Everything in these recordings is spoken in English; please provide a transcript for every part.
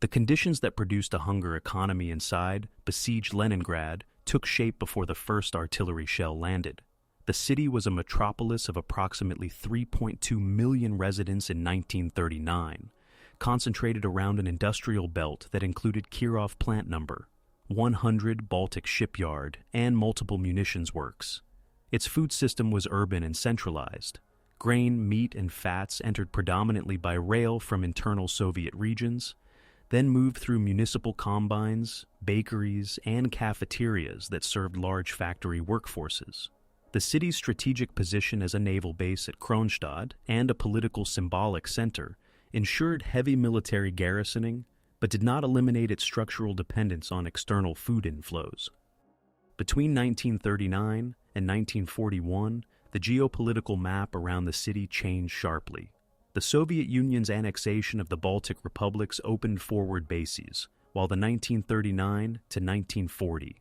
The conditions that produced a hunger economy inside besieged Leningrad took shape before the first artillery shell landed. The city was a metropolis of approximately 3.2 million residents in 1939, concentrated around an industrial belt that included Kirov Plant Number 100, Baltic Shipyard, and multiple munitions works. Its food system was urban and centralized. Grain, meat, and fats entered predominantly by rail from internal Soviet regions, then moved through municipal combines, bakeries, and cafeterias that served large factory workforces. The city's strategic position as a naval base at Kronstadt and a political symbolic center ensured heavy military garrisoning, but did not eliminate its structural dependence on external food inflows. Between 1939 and 1941, the geopolitical map around the city changed sharply. The Soviet Union's annexation of the Baltic republics opened forward bases, while the 1939 to 1940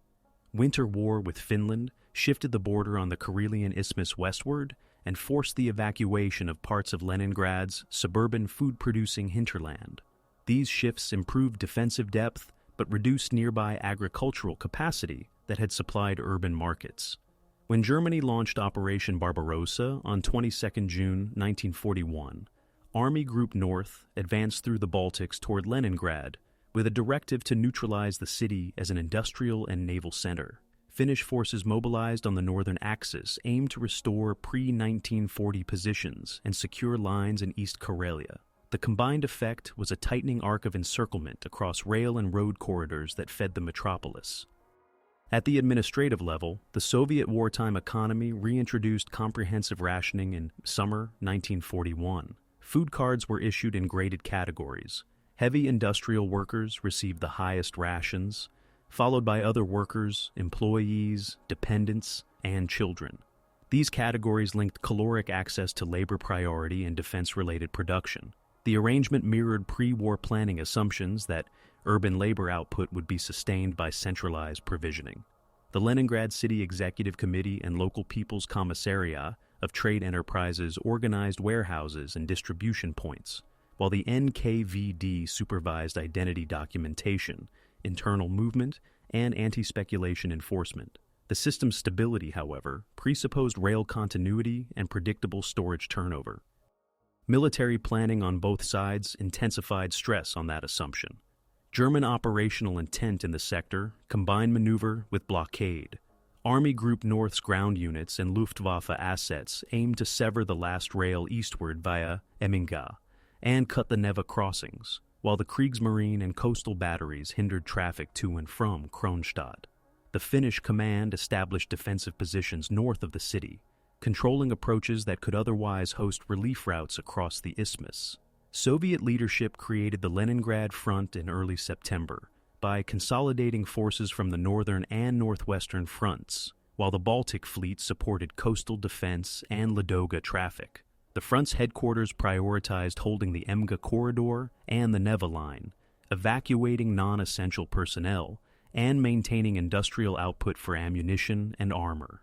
Winter War with Finland shifted the border on the Karelian Isthmus westward and forced the evacuation of parts of Leningrad's suburban food-producing hinterland. These shifts improved defensive depth but reduced nearby agricultural capacity that had supplied urban markets. When Germany launched Operation Barbarossa on 22 June 1941, Army Group North advanced through the Baltics toward Leningrad with a directive to neutralize the city as an industrial and naval center. Finnish forces mobilized on the northern axis aimed to restore pre-1940 positions and secure lines in East Karelia. The combined effect was a tightening arc of encirclement across rail and road corridors that fed the metropolis. At the administrative level, the Soviet wartime economy reintroduced comprehensive rationing in summer 1941. Food cards were issued in graded categories. Heavy industrial workers received the highest rations, followed by other workers, employees, dependents, and children. These categories linked caloric access to labor priority and defense-related production. The arrangement mirrored pre-war planning assumptions that urban labor output would be sustained by centralized provisioning. The Leningrad City Executive Committee and local People's Commissariat of Trade Enterprises organized warehouses and distribution points, while the NKVD supervised identity documentation, internal movement, and anti-speculation enforcement. The system's stability, however, presupposed rail continuity and predictable storage turnover. Military planning on both sides intensified stress on that assumption. German operational intent in the sector combined maneuver with blockade. Army Group North's ground units and Luftwaffe assets aimed to sever the last rail eastward via Emminga and cut the Neva crossings, while the Kriegsmarine and coastal batteries hindered traffic to and from Kronstadt. The Finnish command established defensive positions north of the city, controlling approaches that could otherwise host relief routes across the isthmus. Soviet leadership created the Leningrad Front in early September by consolidating forces from the northern and northwestern fronts, while the Baltic Fleet supported coastal defense and Ladoga traffic. The front's headquarters prioritized holding the Emga corridor and the Neva line, evacuating non-essential personnel, and maintaining industrial output for ammunition and armor.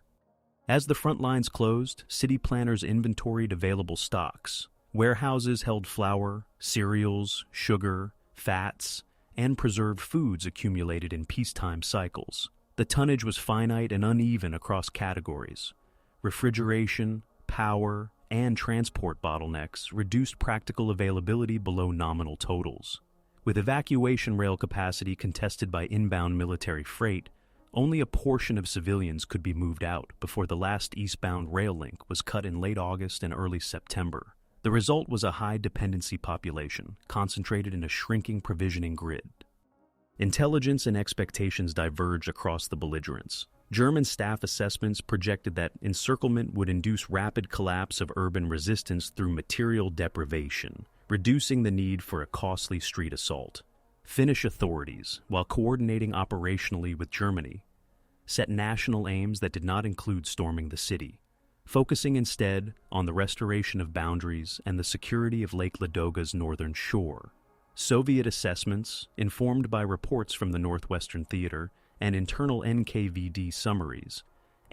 As the front lines closed, city planners inventoried available stocks. Warehouses held flour, cereals, sugar, fats, and preserved foods accumulated in peacetime cycles. The tonnage was finite and uneven across categories. Refrigeration, power, and transport bottlenecks reduced practical availability below nominal totals. With evacuation rail capacity contested by inbound military freight, only a portion of civilians could be moved out before the last eastbound rail link was cut in late August and early September. The result was a high-dependency population, concentrated in a shrinking provisioning grid. Intelligence and expectations diverged across the belligerents. German staff assessments projected that encirclement would induce rapid collapse of urban resistance through material deprivation, reducing the need for a costly street assault. Finnish authorities, while coordinating operationally with Germany, set national aims that did not include storming the city, focusing instead on the restoration of boundaries and the security of Lake Ladoga's northern shore. Soviet assessments, informed by reports from the Northwestern Theater and internal NKVD summaries,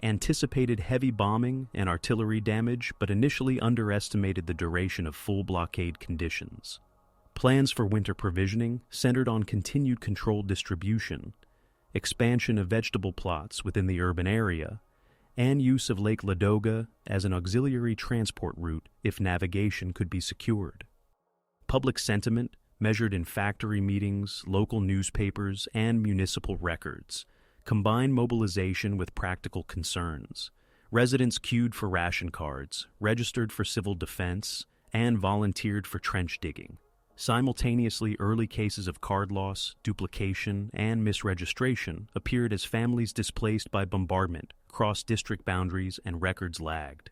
anticipated heavy bombing and artillery damage but initially underestimated the duration of full blockade conditions. Plans for winter provisioning centered on continued controlled distribution, expansion of vegetable plots within the urban area, and use of Lake Ladoga as an auxiliary transport route if navigation could be secured. Public sentiment, measured in factory meetings, local newspapers, and municipal records, combined mobilization with practical concerns. Residents queued for ration cards, registered for civil defense, and volunteered for trench digging. Simultaneously, early cases of card loss, duplication, and misregistration appeared as families displaced by bombardment crossed district boundaries and records lagged.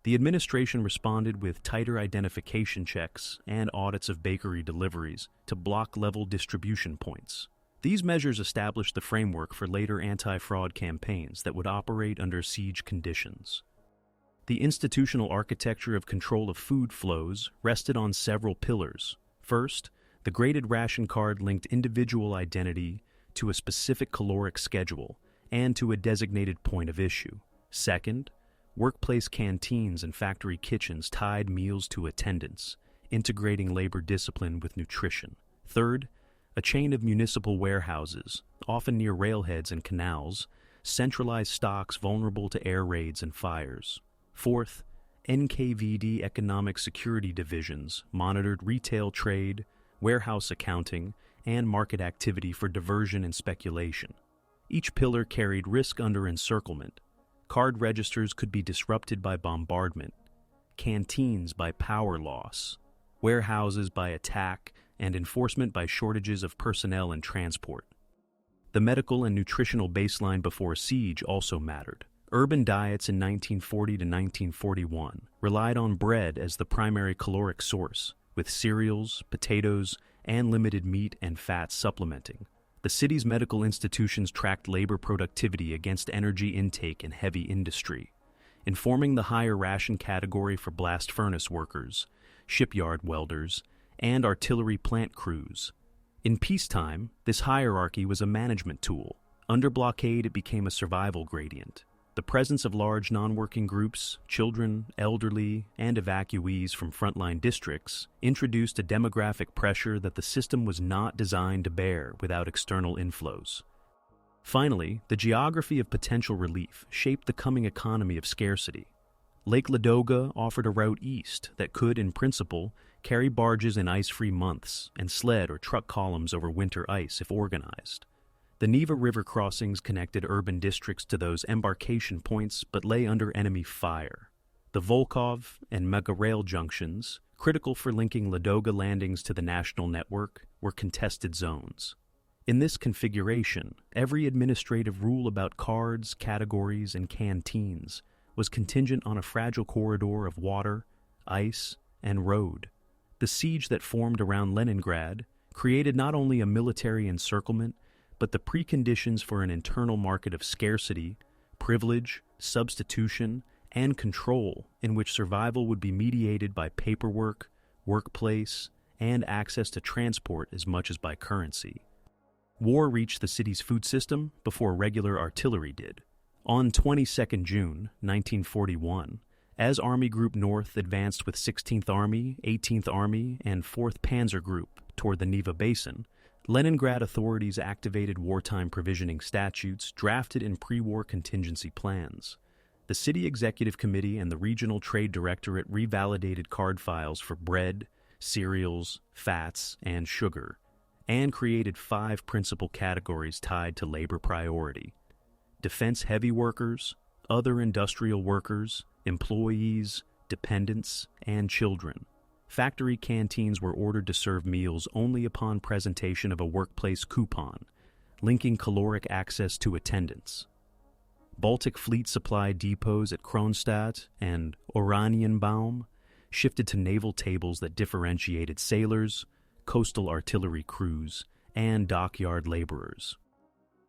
The administration responded with tighter identification checks and audits of bakery deliveries to block-level distribution points. These measures established the framework for later anti-fraud campaigns that would operate under siege conditions. The institutional architecture of control of food flows rested on several pillars. First, the graded ration card linked individual identity to a specific caloric schedule and to a designated point of issue. Second, workplace canteens and factory kitchens tied meals to attendance, integrating labor discipline with nutrition. Third, a chain of municipal warehouses, often near railheads and canals, centralized stocks vulnerable to air raids and fires. Fourth, NKVD economic security divisions monitored retail trade, warehouse accounting, and market activity for diversion and speculation. Each pillar carried risk under encirclement. Card registers could be disrupted by bombardment, canteens by power loss, warehouses by attack, and enforcement by shortages of personnel and transport. The medical and nutritional baseline before siege also mattered. Urban diets in 1940 to 1941 relied on bread as the primary caloric source, with cereals, potatoes, and limited meat and fat supplementing. The city's medical institutions tracked labor productivity against energy intake in heavy industry, informing the higher ration category for blast furnace workers, shipyard welders, and artillery plant crews. In peacetime, this hierarchy was a management tool. Under blockade, it became a survival gradient. The presence of large non-working groups, children, elderly, and evacuees from frontline districts introduced a demographic pressure that the system was not designed to bear without external inflows. Finally, the geography of potential relief shaped the coming economy of scarcity. Lake Ladoga offered a route east that could, in principle, carry barges in ice-free months and sled or truck columns over winter ice if organized. The Neva River crossings connected urban districts to those embarkation points but lay under enemy fire. The Volkhov and Mega Rail junctions, critical for linking Ladoga landings to the national network, were contested zones. In this configuration, every administrative rule about cards, categories, and canteens was contingent on a fragile corridor of water, ice, and road. The siege that formed around Leningrad created not only a military encirclement, but the preconditions for an internal market of scarcity, privilege, substitution, and control in which survival would be mediated by paperwork, workplace, and access to transport as much as by currency. War reached the city's food system before regular artillery did. On 22 June 1941, as Army Group North advanced with 16th Army, 18th Army, and 4th Panzer Group toward the Neva Basin, Leningrad authorities activated wartime provisioning statutes drafted in pre-war contingency plans. The City Executive Committee and the Regional Trade Directorate revalidated card files for bread, cereals, fats, and sugar, and created 5 principal categories tied to labor priority: defense-heavy workers, other industrial workers, employees, dependents, and children. Factory canteens were ordered to serve meals only upon presentation of a workplace coupon, linking caloric access to attendance. Baltic Fleet supply depots at Kronstadt and Oranienbaum shifted to naval tables that differentiated sailors, coastal artillery crews, and dockyard laborers.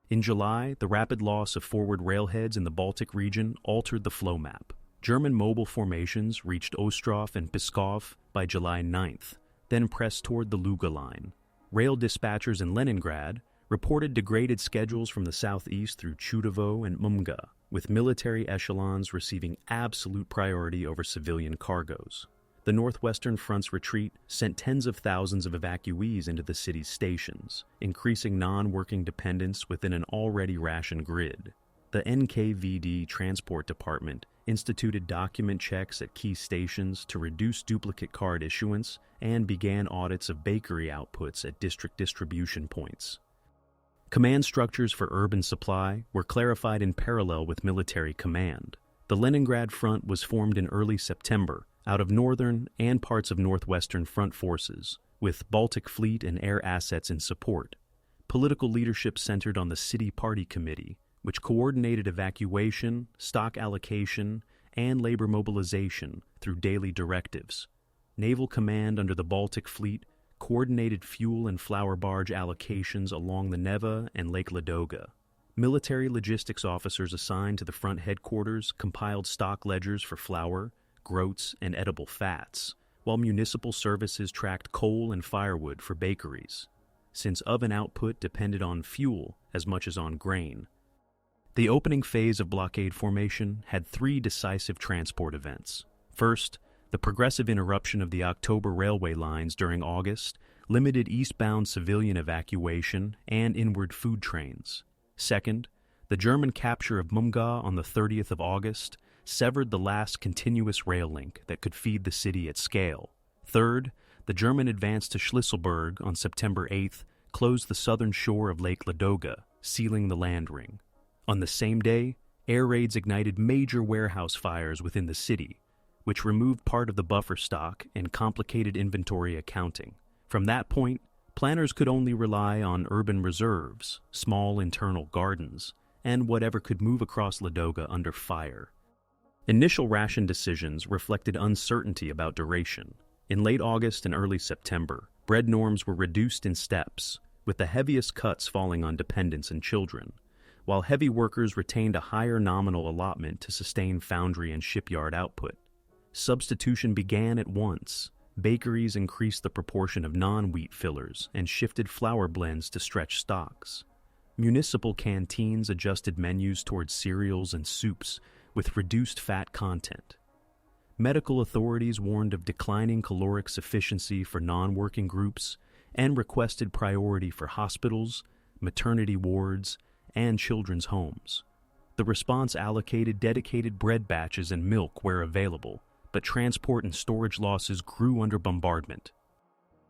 In July, the rapid loss of forward railheads in the Baltic region altered the flow map. German mobile formations reached Ostrov and Pskov by July 9th, then pressed toward the Luga line. Rail dispatchers in Leningrad reported degraded schedules from the southeast through Chudovo and Mumga, with military echelons receiving absolute priority over civilian cargoes. The Northwestern Front's retreat sent tens of thousands of evacuees into the city's stations, increasing non-working dependence within an already rationed grid. The NKVD Transport Department instituted document checks at key stations to reduce duplicate card issuance and began audits of bakery outputs at district distribution points. Command structures for urban supply were clarified in parallel with military command. The Leningrad Front was formed in early September out of Northern and parts of Northwestern Front forces, with Baltic Fleet and air assets in support. Political leadership centered on the City Party Committee, which coordinated evacuation, stock allocation, and labor mobilization through daily directives. Naval Command under the Baltic Fleet coordinated fuel and flour barge allocations along the Neva and Lake Ladoga. Military logistics officers assigned to the front headquarters compiled stock ledgers for flour, groats, and edible fats, while municipal services tracked coal and firewood for bakeries, since oven output depended on fuel as much as on grain. The opening phase of blockade formation had three decisive transport events. First, the progressive interruption of the October railway lines during August limited eastbound civilian evacuation and inward food trains. Second, the German capture of Mumga on the 30th of August severed the last continuous rail link that could feed the city at scale. Third, the German advance to Schlüsselburg on September 8th closed the southern shore of Lake Ladoga, sealing the land ring. On the same day, air raids ignited major warehouse fires within the city, which removed part of the buffer stock and complicated inventory accounting. From that point, planners could only rely on urban reserves, small internal gardens, and whatever could move across Ladoga under fire. Initial ration decisions reflected uncertainty about duration. In late August and early September, bread norms were reduced in steps, with the heaviest cuts falling on dependents and children, while heavy workers retained a higher nominal allotment to sustain foundry and shipyard output. Substitution began at once. Bakeries increased the proportion of non-wheat fillers and shifted flour blends to stretch stocks. Municipal canteens adjusted menus towards cereals and soups with reduced fat content. Medical authorities warned of declining caloric sufficiency for non-working groups and requested priority for hospitals, maternity wards, and children's homes. The response allocated dedicated bread batches and milk where available, but transport and storage losses grew under bombardment.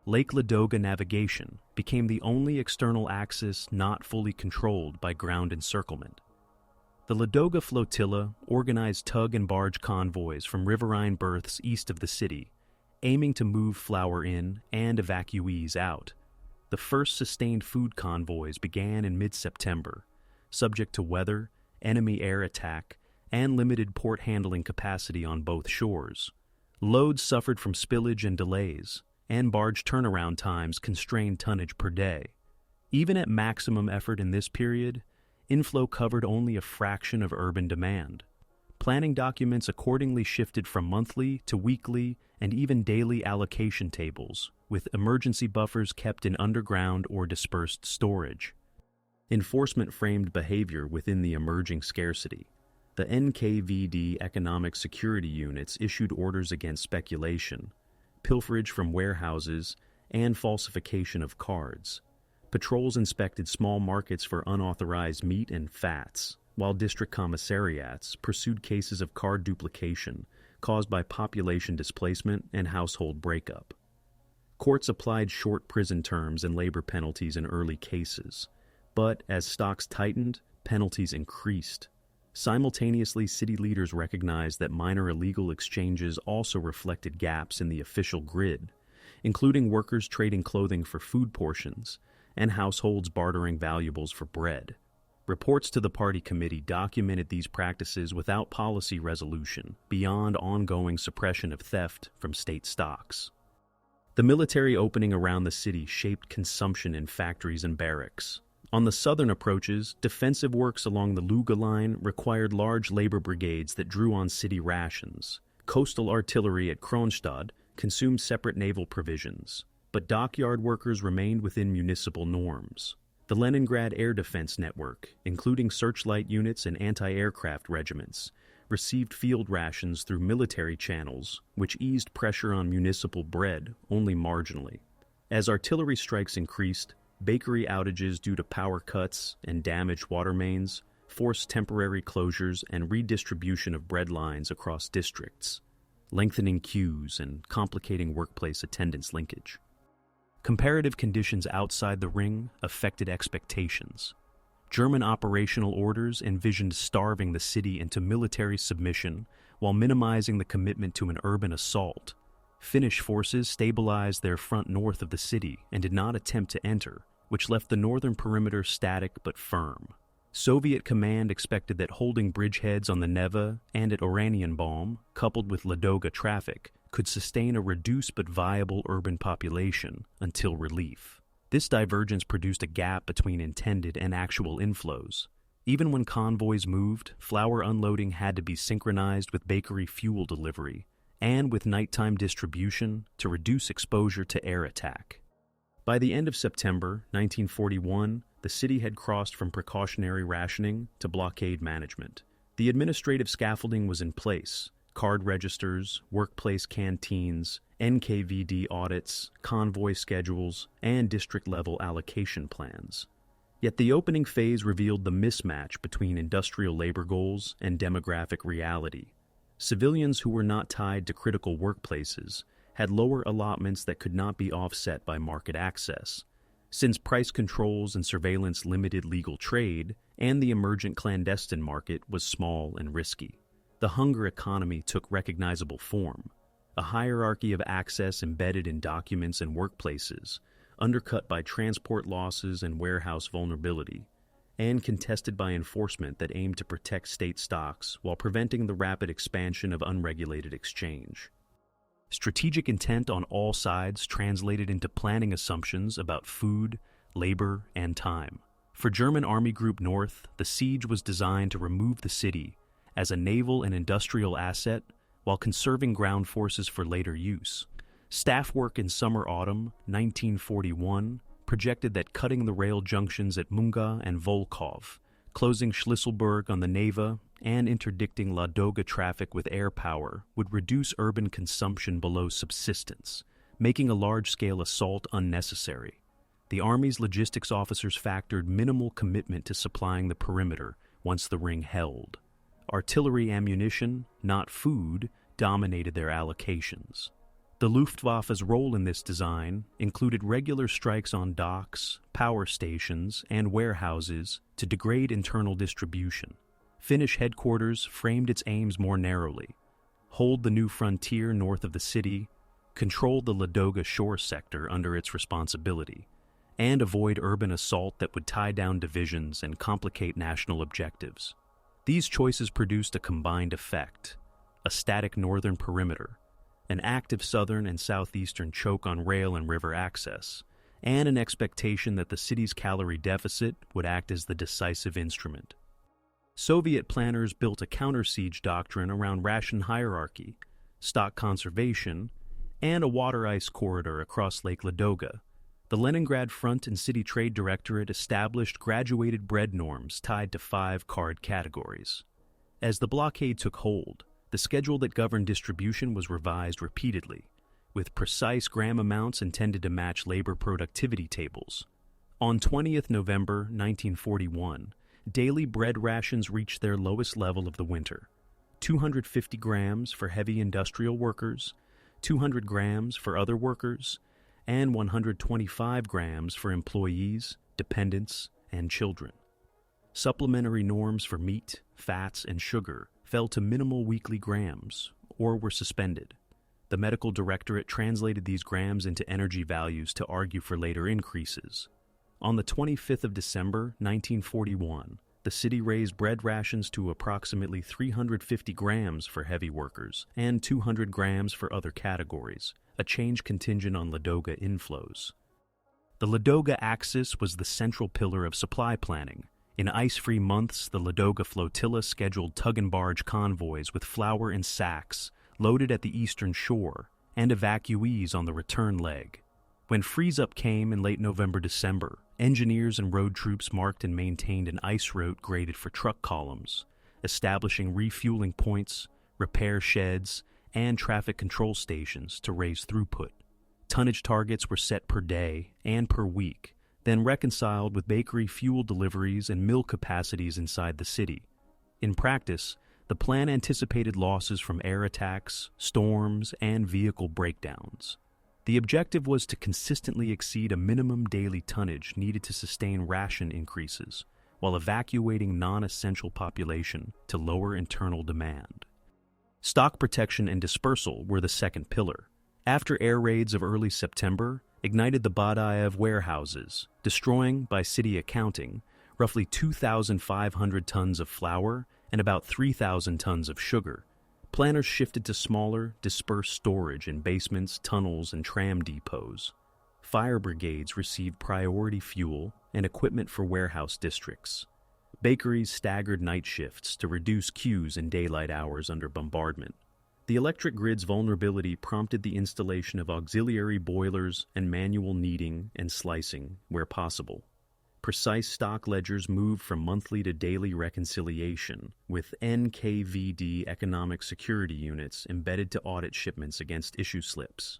Lake Ladoga navigation became the only external axis not fully controlled by ground encirclement. The Ladoga flotilla organized tug and barge convoys from riverine berths east of the city, aiming to move flour in and evacuees out. The first sustained food convoys began in mid-September, subject to weather, enemy air attack, and limited port handling capacity on both shores. Loads suffered from spillage and delays, and barge turnaround times constrained tonnage per day. Even at maximum effort in this period, inflow covered only a fraction of urban demand. Planning documents accordingly shifted from monthly to weekly and even daily allocation tables, with emergency buffers kept in underground or dispersed storage. Enforcement framed behavior within the emerging scarcity. The NKVD economic security units issued orders against speculation, pilferage from warehouses, and falsification of cards. Patrols inspected small markets for unauthorized meat and fats, while district commissariats pursued cases of card duplication caused by population displacement and household breakup. Courts applied short prison terms and labor penalties in early cases, but as stocks tightened, penalties increased. Simultaneously, city leaders recognized that minor illegal exchanges also reflected gaps in the official grid, including workers trading clothing for food portions and households bartering valuables for bread. Reports to the party committee documented these practices without policy resolution beyond ongoing suppression of theft from state stocks. The military opening around the city shaped consumption in factories and barracks. On the southern approaches, defensive works along the Luga line required large labor brigades that drew on city rations. Coastal artillery at Kronstadt consumed separate naval provisions, but dockyard workers remained within municipal norms. The Leningrad Air Defense Network, including searchlight units and anti-aircraft regiments, received field rations through military channels, which eased pressure on municipal bread only marginally. As artillery strikes increased, bakery outages due to power cuts and damaged water mains forced temporary closures and redistribution of bread lines across districts, lengthening queues and complicating workplace attendance linkage. Comparative conditions outside the ring affected expectations. German operational orders envisioned starving the city into military submission while minimizing the commitment to an urban assault. Finnish forces stabilized their front north of the city and did not attempt to enter, which left the northern perimeter static but firm. Soviet command expected that holding bridgeheads on the Neva and at Oranienbaum, coupled with Ladoga traffic, could sustain a reduced but viable urban population until relief. This divergence produced a gap between intended and actual inflows. Even when convoys moved, flour unloading had to be synchronized with bakery fuel delivery and with nighttime distribution to reduce exposure to air attack. By the end of September 1941, the city had crossed from precautionary rationing to blockade management. The administrative scaffolding was in place: card registers, workplace canteens, NKVD audits, convoy schedules, and district-level allocation plans. Yet the opening phase revealed the mismatch between industrial labor goals and demographic reality. Civilians who were not tied to critical workplaces had lower allotments that could not be offset by market access, since price controls and surveillance limited legal trade, and the emergent clandestine market was small and risky. The hunger economy took recognizable form, a hierarchy of access embedded in documents and workplaces, undercut by transport losses and warehouse vulnerability, and contested by enforcement that aimed to protect state stocks while preventing the rapid expansion of unregulated exchange. Strategic intent on all sides translated into planning assumptions about food, labor, and time. For German Army Group North, the siege was designed to remove the city as a naval and industrial asset while conserving ground forces for later use. Staff work in summer-autumn 1941 projected that cutting the rail junctions at Munga and Volkov, closing Schlisselburg on the Neva, and interdicting Ladoga traffic with air power would reduce urban consumption below subsistence, making a large-scale assault unnecessary. The Army's logistics officers factored minimal commitment to supplying the perimeter once the ring held. Artillery ammunition, not food, dominated their allocations. The Luftwaffe's role in this design included regular strikes on docks, power stations, and warehouses to degrade internal distribution. Finnish headquarters framed its aims more narrowly: hold the new frontier north of the city, control the Ladoga shore sector under its responsibility, and avoid urban assault that would tie down divisions and complicate national objectives. These choices produced a combined effect: a static northern perimeter, an active southern and southeastern choke on rail and river access, and an expectation that the city's calorie deficit would act as the decisive instrument. Soviet planners built a counter-siege doctrine around ration hierarchy, stock conservation, and a water-ice corridor across Lake Ladoga. The Leningrad Front and City Trade Directorate established graduated bread norms tied to 5 card categories. As the blockade took hold, the schedule that governed distribution was revised repeatedly, with precise gram amounts intended to match labor productivity tables. On 20th November 1941, daily bread rations reached their lowest level of the winter: 250 grams for heavy industrial workers, 200 grams for other workers, and 125 grams for employees, dependents, and children. Supplementary norms for meat, fats, and sugar fell to minimal weekly grams or were suspended. The medical directorate translated these grams into energy values to argue for later increases. On the 25th of December 1941, the city raised bread rations to approximately 350 grams for heavy workers and 200 grams for other categories, a change contingent on Ladoga inflows. The Ladoga axis was the central pillar of supply planning. In ice-free months, the Ladoga flotilla scheduled tug-and-barge convoys with flour in sacks loaded at the eastern shore and evacuees on the return leg. When freeze-up came in late November-December, engineers and road troops marked and maintained an ice route graded for truck columns, establishing refueling points, repair sheds, and traffic control stations to raise throughput. Tonnage targets were set per day and per week, then reconciled with bakery fuel deliveries and mill capacities inside the city. In practice, the plan anticipated losses from air attacks, storms, and vehicle breakdowns. The objective was to consistently exceed a minimum daily tonnage needed to sustain ration increases, while evacuating non-essential population to lower internal demand. Stock protection and dispersal were the second pillar. After air raids of early September ignited the WWII warehouses, destroying, by city accounting, roughly 2,500 tons of flour and about 3,000 tons of sugar, planners shifted to smaller, dispersed storage in basements, tunnels, and tram depots. Fire brigades received priority fuel and equipment for warehouse districts. Bakeries staggered night shifts to reduce queues in daylight hours under bombardment. The electric grid's vulnerability prompted the installation of auxiliary boilers and manual kneading and slicing where possible. Precise stock ledgers moved from monthly to daily reconciliation, with NKVD economic security units embedded to audit shipments against issue slips.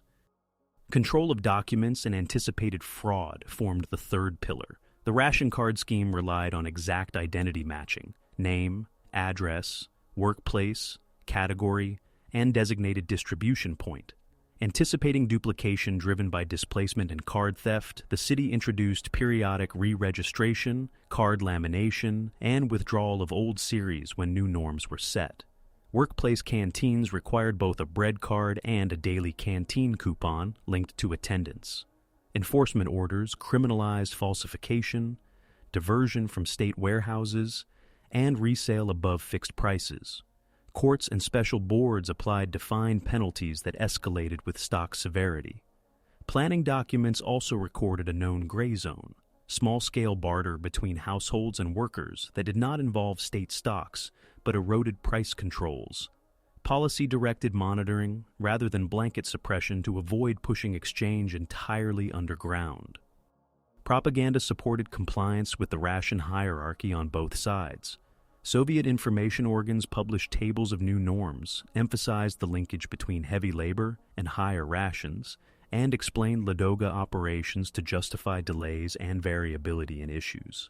Control of documents and anticipated fraud formed the third pillar. The ration card scheme relied on exact identity matching: name, address, workplace, category, and designated distribution point. Anticipating duplication driven by displacement and card theft, the city introduced periodic re-registration, card lamination, and withdrawal of old series when new norms were set. Workplace canteens required both a bread card and a daily canteen coupon linked to attendance. Enforcement orders criminalized falsification, diversion from state warehouses, and resale above fixed prices. Courts and special boards applied defined penalties that escalated with stock severity. Planning documents also recorded a known gray zone, small-scale barter between households and workers that did not involve state stocks, but eroded price controls. Policy-directed monitoring, rather than blanket suppression to avoid pushing exchange entirely underground. Propaganda supported compliance with the ration hierarchy on both sides. Soviet information organs published tables of new norms, emphasized the linkage between heavy labor and higher rations, and explained Ladoga operations to justify delays and variability in issues.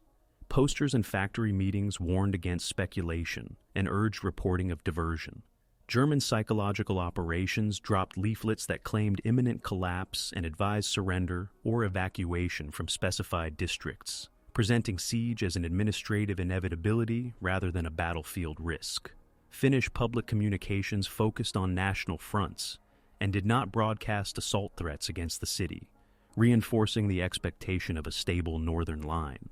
Posters and factory meetings warned against speculation and urged reporting of diversion. German psychological operations dropped leaflets that claimed imminent collapse and advised surrender or evacuation from specified districts, presenting siege as an administrative inevitability rather than a battlefield risk. Finnish public communications focused on national fronts and did not broadcast assault threats against the city, reinforcing the expectation of a stable northern line.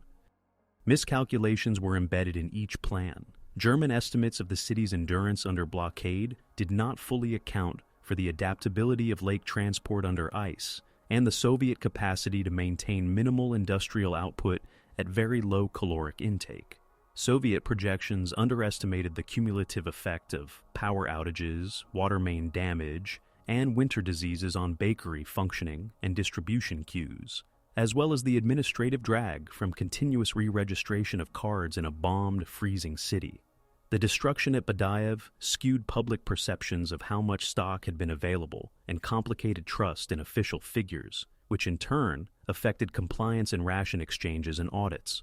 Miscalculations were embedded in each plan. German estimates of the city's endurance under blockade did not fully account for the adaptability of lake transport under ice and the Soviet capacity to maintain minimal industrial output at very low caloric intake. Soviet projections underestimated the cumulative effect of power outages, water main damage, and winter diseases on bakery functioning and distribution queues, as well as the administrative drag from continuous re-registration of cards in a bombed, freezing city. The destruction at Badaev skewed public perceptions of how much stock had been available and complicated trust in official figures, which in turn affected compliance in ration exchanges and audits.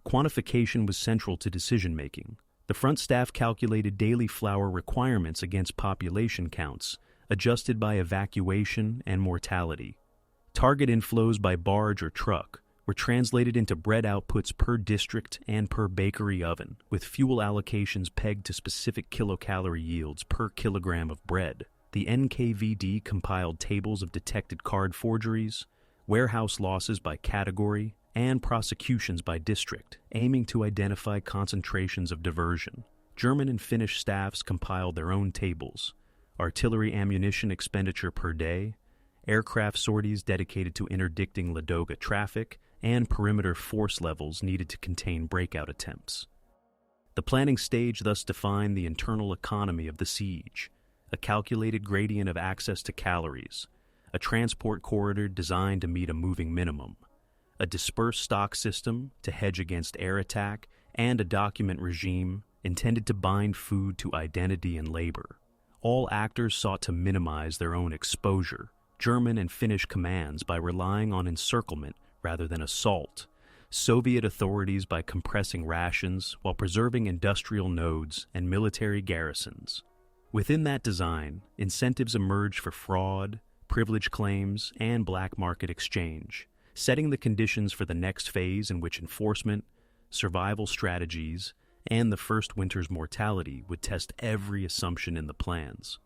Quantification was central to decision-making. The front staff calculated daily flour requirements against population counts, adjusted by evacuation and mortality. Target inflows by barge or truck were translated into bread outputs per district and per bakery oven, with fuel allocations pegged to specific kilocalorie yields per kilogram of bread. The NKVD compiled tables of detected card forgeries, warehouse losses by category, and prosecutions by district, aiming to identify concentrations of diversion. German and Finnish staffs compiled their own tables: artillery ammunition expenditure per day, aircraft sorties dedicated to interdicting Ladoga traffic, and perimeter force levels needed to contain breakout attempts. The planning stage thus defined the internal economy of the siege: a calculated gradient of access to calories, a transport corridor designed to meet a moving minimum, a dispersed stock system to hedge against air attack, and a document regime intended to bind food to identity and labor. All actors sought to minimize their own exposure, German and Finnish commands by relying on encirclement rather than assault, Soviet authorities by compressing rations while preserving industrial nodes and military garrisons. Within that design, incentives emerged for fraud, privilege claims, and black market exchange, setting the conditions for the next phase in which enforcement, survival strategies, and the first winter's mortality would test every assumption in the plans.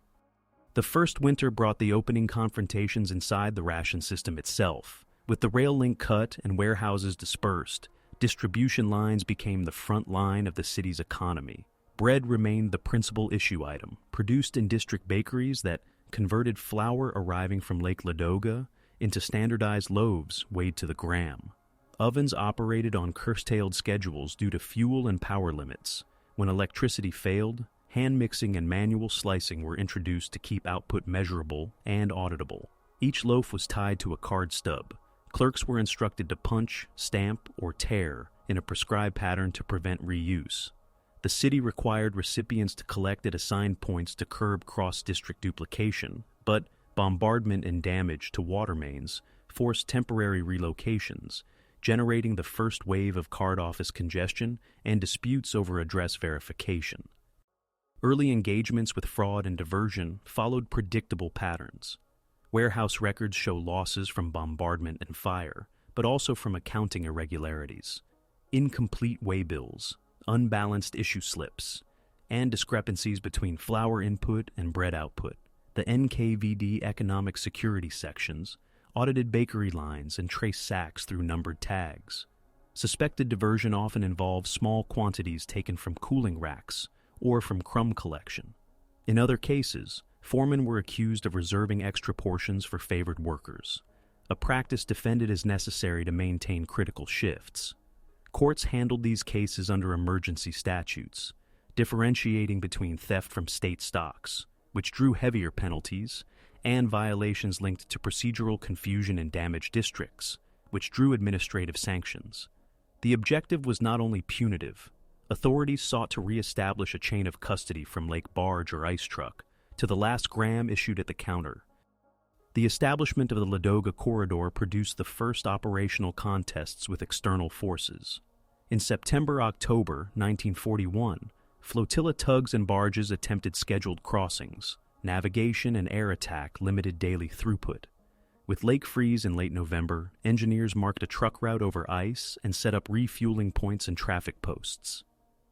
The first winter brought the opening confrontations inside the ration system itself. With the rail link cut and warehouses dispersed, distribution lines became the front line of the city's economy. Bread remained the principal issue item, produced in district bakeries that converted flour arriving from Lake Ladoga into standardized loaves weighed to the gram. Ovens operated on curtailed schedules due to fuel and power limits. When electricity failed, hand mixing and manual slicing were introduced to keep output measurable and auditable. Each loaf was tied to a card stub. Clerks were instructed to punch, stamp, or tear in a prescribed pattern to prevent reuse. The city required recipients to collect at assigned points to curb cross-district duplication, but bombardment and damage to water mains forced temporary relocations, generating the first wave of card office congestion and disputes over address verification. Early engagements with fraud and diversion followed predictable patterns. Warehouse records show losses from bombardment and fire, but also from accounting irregularities. Incomplete waybills, unbalanced issue slips, and discrepancies between flour input and bread output. The NKVD economic security sections audited bakery lines and traced sacks through numbered tags. Suspected diversion often involved small quantities taken from cooling racks or from crumb collection. In other cases, foremen were accused of reserving extra portions for favored workers, a practice defended as necessary to maintain critical shifts. Courts handled these cases under emergency statutes, differentiating between theft from state stocks, which drew heavier penalties, and violations linked to procedural confusion in damaged districts, which drew administrative sanctions. The objective was not only punitive. Authorities sought to reestablish a chain of custody from Lake Barge or ice truck to the last gram issued at the counter. The establishment of the Ladoga corridor produced the first operational contests with external forces. In September-October 1941, flotilla tugs and barges attempted scheduled crossings. Navigation and air attack limited daily throughput. With lake freeze in late November, engineers marked a truck route over ice and set up refueling points and traffic posts.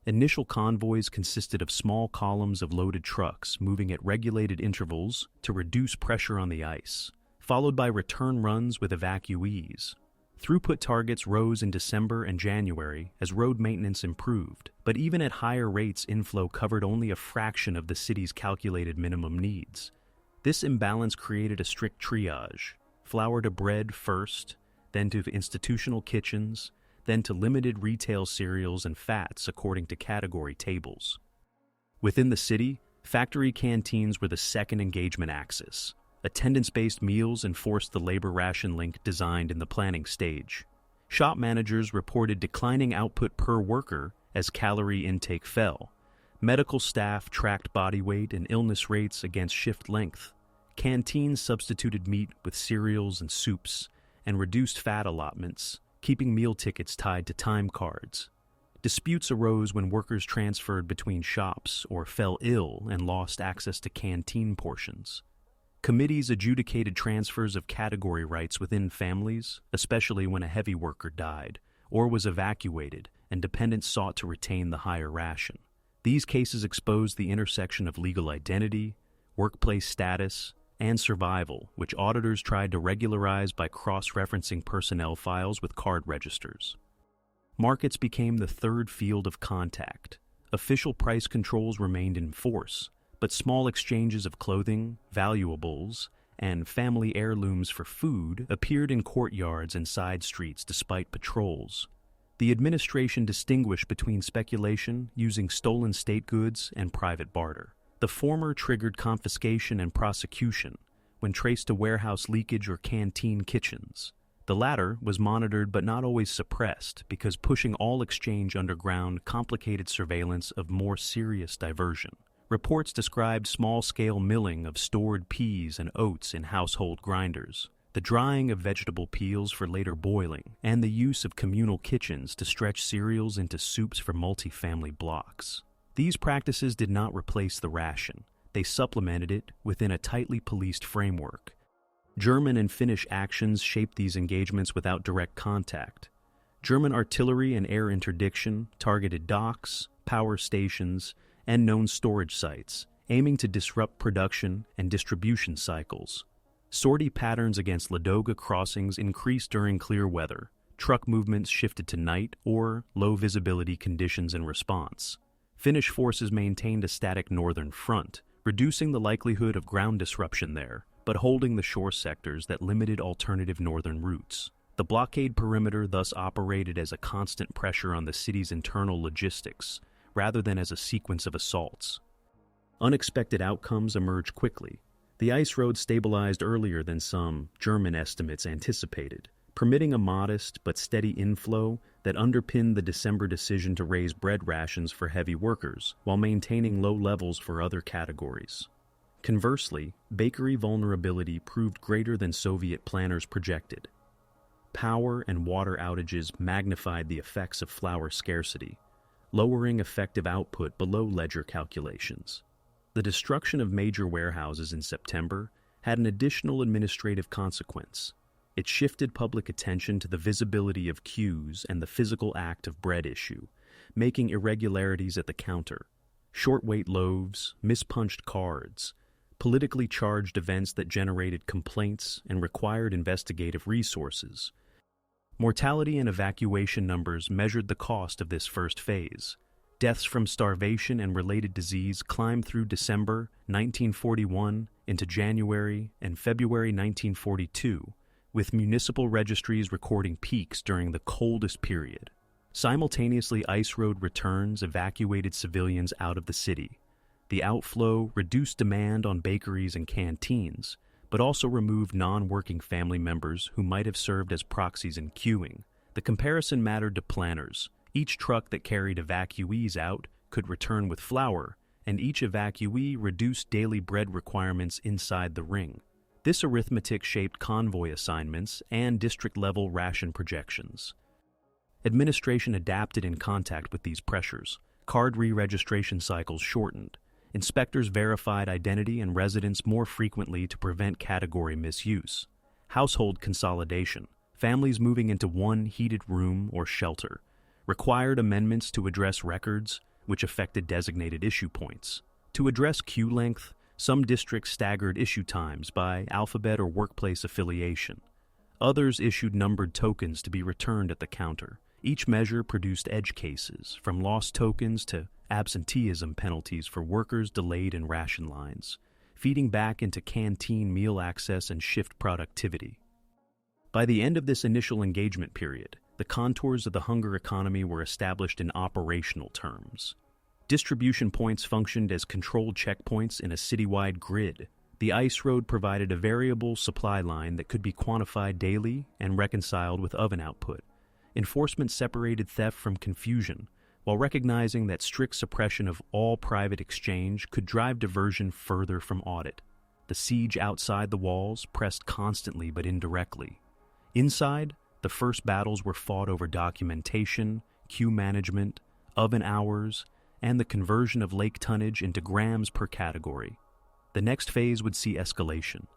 Initial convoys consisted of small columns of loaded trucks moving at regulated intervals to reduce pressure on the ice, followed by return runs with evacuees. Throughput targets rose in December and January as road maintenance improved, but even at higher rates, inflow covered only a fraction of the city's calculated minimum needs. This imbalance created a strict triage: flour to bread first, then to institutional kitchens, then to limited retail cereals and fats according to category tables. Within the city, factory canteens were the second engagement axis. Attendance-based meals enforced the labor ration link designed in the planning stage. Shop managers reported declining output per worker as calorie intake fell. Medical staff tracked body weight and illness rates against shift length. Canteens substituted meat with cereals and soups and reduced fat allotments, keeping meal tickets tied to time cards. Disputes arose when workers transferred between shops or fell ill and lost access to canteen portions. Committees adjudicated transfers of category rights within families, especially when a heavy worker died or was evacuated and dependents sought to retain the higher ration. These cases exposed the intersection of legal identity, workplace status, and survival, which auditors tried to regularize by cross-referencing personnel files with card registers. Markets became the third field of contact. Official price controls remained in force, but small exchanges of clothing, valuables, and family heirlooms for food appeared in courtyards and side streets despite patrols. The administration distinguished between speculation using stolen state goods and private barter. The former triggered confiscation and prosecution when traced to warehouse leakage or canteen kitchens. The latter was monitored but not always suppressed because pushing all exchange underground complicated surveillance of more serious diversion. Reports described small-scale milling of stored peas and oats in household grinders, the drying of vegetable peels for later boiling, and the use of communal kitchens to stretch cereals into soups for multi-family blocks. These practices did not replace the ration. They supplemented it within a tightly policed framework. German and Finnish actions shaped these engagements without direct contact. German artillery and air interdiction targeted docks, power stations, and known storage sites, aiming to disrupt production and distribution cycles. Sortie patterns against Ladoga crossings increased during clear weather. Truck movements shifted to night or low visibility conditions in response. Finnish forces maintained a static northern front, reducing the likelihood of ground disruption there, but holding the shore sectors that limited alternative northern routes. The blockade perimeter thus operated as a constant pressure on the city's internal logistics, rather than as a sequence of assaults. Unexpected outcomes emerged quickly. The ice road stabilized earlier than some German estimates anticipated, permitting a modest but steady inflow that underpinned the December decision to raise bread rations for heavy workers, while maintaining low levels for other categories. Conversely, bakery vulnerability proved greater than Soviet planners projected. Power and water outages magnified the effects of flour scarcity, lowering effective output below ledger calculations. The destruction of major warehouses in September had an additional administrative consequence. It shifted public attention to the visibility of queues and the physical act of bread issue, making irregularities at the counter, short-weight loaves, mispunched cards, politically charged events that generated complaints and required investigative resources. Mortality and evacuation numbers measured the cost of this first phase. Deaths from starvation and related disease climbed through December 1941 into January and February 1942, with municipal registries recording peaks during the coldest period. Simultaneously, ice road returns evacuated civilians out of the city. The outflow reduced demand on bakeries and canteens, but also removed non-working family members who might have served as proxies in queuing. The comparison mattered to planners. Each truck that carried evacuees out could return with flour, and each evacuee reduced daily bread requirements inside the ring. This arithmetic shaped convoy assignments and district-level ration projections. Administration adapted in contact with these pressures. Card re-registration cycles shortened. Inspectors verified identity and residence more frequently to prevent category misuse. Household consolidation, families moving into one heated room or shelter, required amendments to address records, which affected designated issue points. To address queue length, some districts staggered issue times by alphabet or workplace affiliation. Others issued numbered tokens to be returned at the counter. Each measure produced edge cases, from lost tokens to absenteeism penalties for workers delayed in ration lines, feeding back into canteen meal access and shift productivity. By the end of this initial engagement period, the contours of the hunger economy were established in operational terms. Distribution points functioned as controlled checkpoints in a citywide grid. The ice road provided a variable supply line that could be quantified daily and reconciled with oven output. Enforcement separated theft from confusion, while recognizing that strict suppression of all private exchange could drive diversion further from audit. The siege outside the walls pressed constantly but indirectly. Inside, the first battles were fought over documentation, queue management, oven hours, and the conversion of lake tonnage into grams per category. The next phase would see escalation.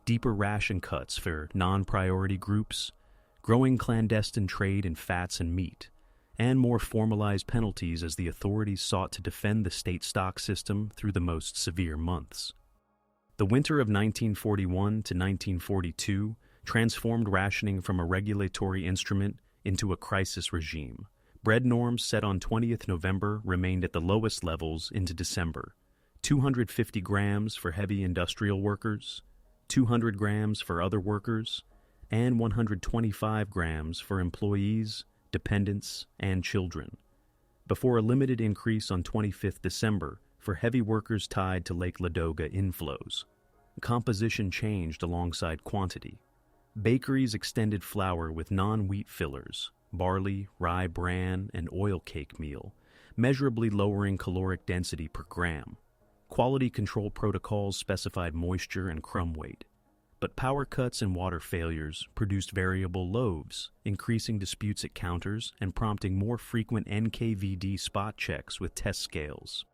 Deeper ration cuts for non-priority groups, growing clandestine trade in fats and meat, and more formalized penalties as the authorities sought to defend the state stock system through the most severe months. The winter of 1941 to 1942 transformed rationing from a regulatory instrument into a crisis regime. Bread norms set on 20th November remained at the lowest levels into December. 250 grams for heavy industrial workers, 200 grams for other workers, and 125 grams for employees, dependents, and children, before a limited increase on 25th December for heavy workers tied to Lake Ladoga inflows. Composition changed alongside quantity. Bakeries extended flour with non-wheat fillers, barley, rye bran, and oil cake meal, measurably lowering caloric density per gram. Quality control protocols specified moisture and crumb weight. But power cuts and water failures produced variable loaves, increasing disputes at counters and prompting more frequent NKVD spot checks with test scales.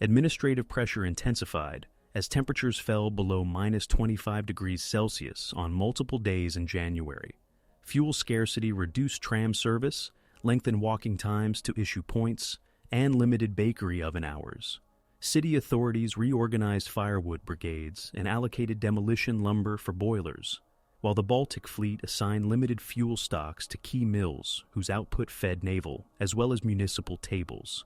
Administrative pressure intensified as temperatures fell below -25 degrees Celsius on multiple days in January. Fuel scarcity reduced tram service, lengthened walking times to issue points, and limited bakery oven hours. City authorities reorganized firewood brigades and allocated demolition lumber for boilers, while the Baltic Fleet assigned limited fuel stocks to key mills whose output fed naval as well as municipal tables.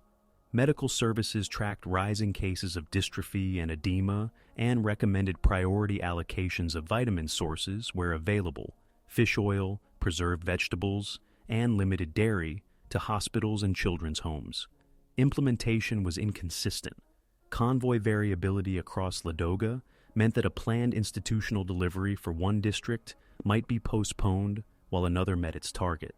Medical services tracked rising cases of dystrophy and edema and recommended priority allocations of vitamin sources where available, fish oil, preserved vegetables, and limited dairy to hospitals and children's homes. Implementation was inconsistent. Convoy variability across Ladoga meant that a planned institutional delivery for one district might be postponed while another met its target.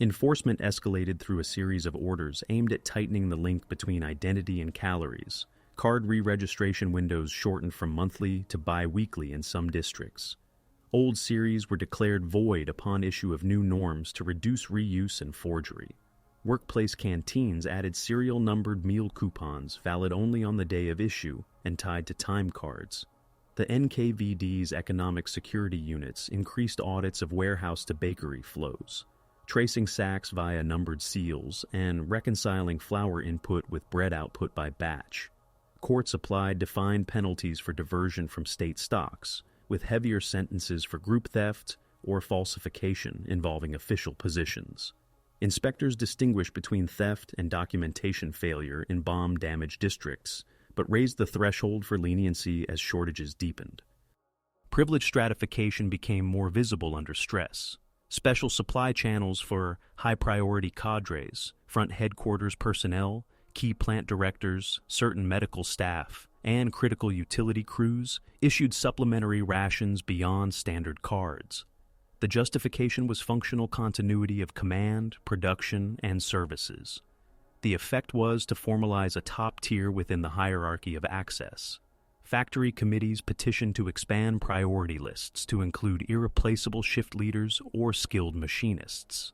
Enforcement escalated through a series of orders aimed at tightening the link between identity and calories. Card re-registration windows shortened from monthly to bi-weekly in some districts. Old series were declared void upon issue of new norms to reduce reuse and forgery. Workplace canteens added serial-numbered meal coupons valid only on the day of issue and tied to time cards. The NKVD's economic security units increased audits of warehouse-to-bakery flows, tracing sacks via numbered seals and reconciling flour input with bread output by batch. Courts applied defined penalties for diversion from state stocks, with heavier sentences for group theft or falsification involving official positions. Inspectors distinguished between theft and documentation failure in bomb-damaged districts, but raised the threshold for leniency as shortages deepened. Privilege stratification became more visible under stress. Special supply channels for high-priority cadres, front headquarters personnel, key plant directors, certain medical staff, and critical utility crews issued supplementary rations beyond standard cards. The justification was functional continuity of command, production, and services. The effect was to formalize a top tier within the hierarchy of access. Factory committees petitioned to expand priority lists to include irreplaceable shift leaders or skilled machinists.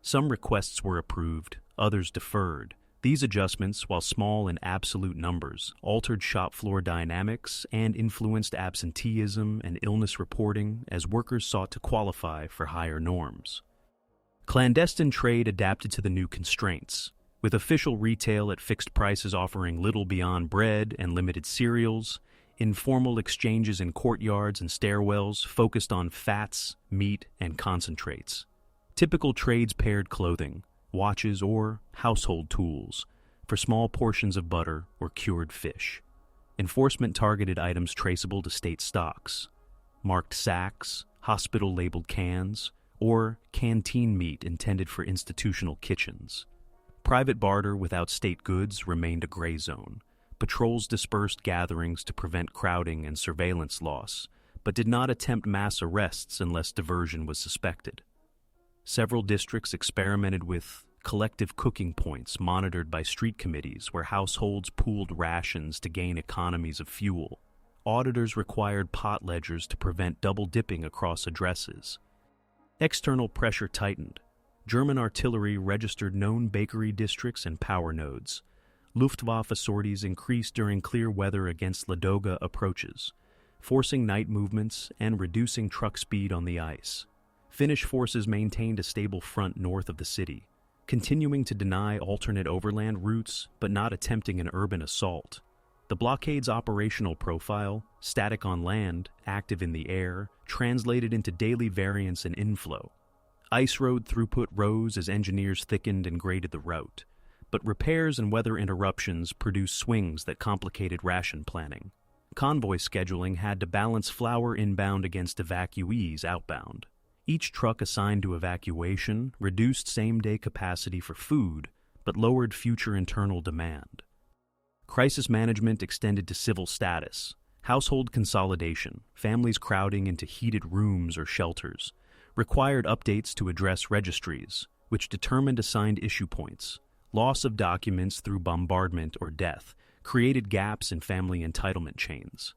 Some requests were approved, others deferred. These adjustments, while small in absolute numbers, altered shop floor dynamics and influenced absenteeism and illness reporting as workers sought to qualify for higher norms. Clandestine trade adapted to the new constraints, with official retail at fixed prices offering little beyond bread and limited cereals. Informal exchanges in courtyards and stairwells focused on fats, meat, and concentrates. Typical trades paired clothing, watches, or household tools for small portions of butter or cured fish. Enforcement targeted items traceable to state stocks, marked sacks, hospital-labeled cans, or canteen meat intended for institutional kitchens. Private barter without state goods remained a gray zone. Patrols dispersed gatherings to prevent crowding and surveillance loss, but did not attempt mass arrests unless diversion was suspected. Several districts experimented with collective cooking points monitored by street committees where households pooled rations to gain economies of fuel. Auditors required pot ledgers to prevent double dipping across addresses. External pressure tightened. German artillery registered known bakery districts and power nodes. Luftwaffe sorties increased during clear weather against Ladoga approaches, forcing night movements and reducing truck speed on the ice. Finnish forces maintained a stable front north of the city, continuing to deny alternate overland routes but not attempting an urban assault. The blockade's operational profile, static on land, active in the air, translated into daily variance and inflow. Ice road throughput rose as engineers thickened and graded the route, but repairs and weather interruptions produced swings that complicated ration planning. Convoy scheduling had to balance flour inbound against evacuees outbound. Each truck assigned to evacuation reduced same-day capacity for food, but lowered future internal demand. Crisis management extended to civil status. Household consolidation, families crowding into heated rooms or shelters, required updates to address registries, which determined assigned issue points. Loss of documents through bombardment or death created gaps in family entitlement chains.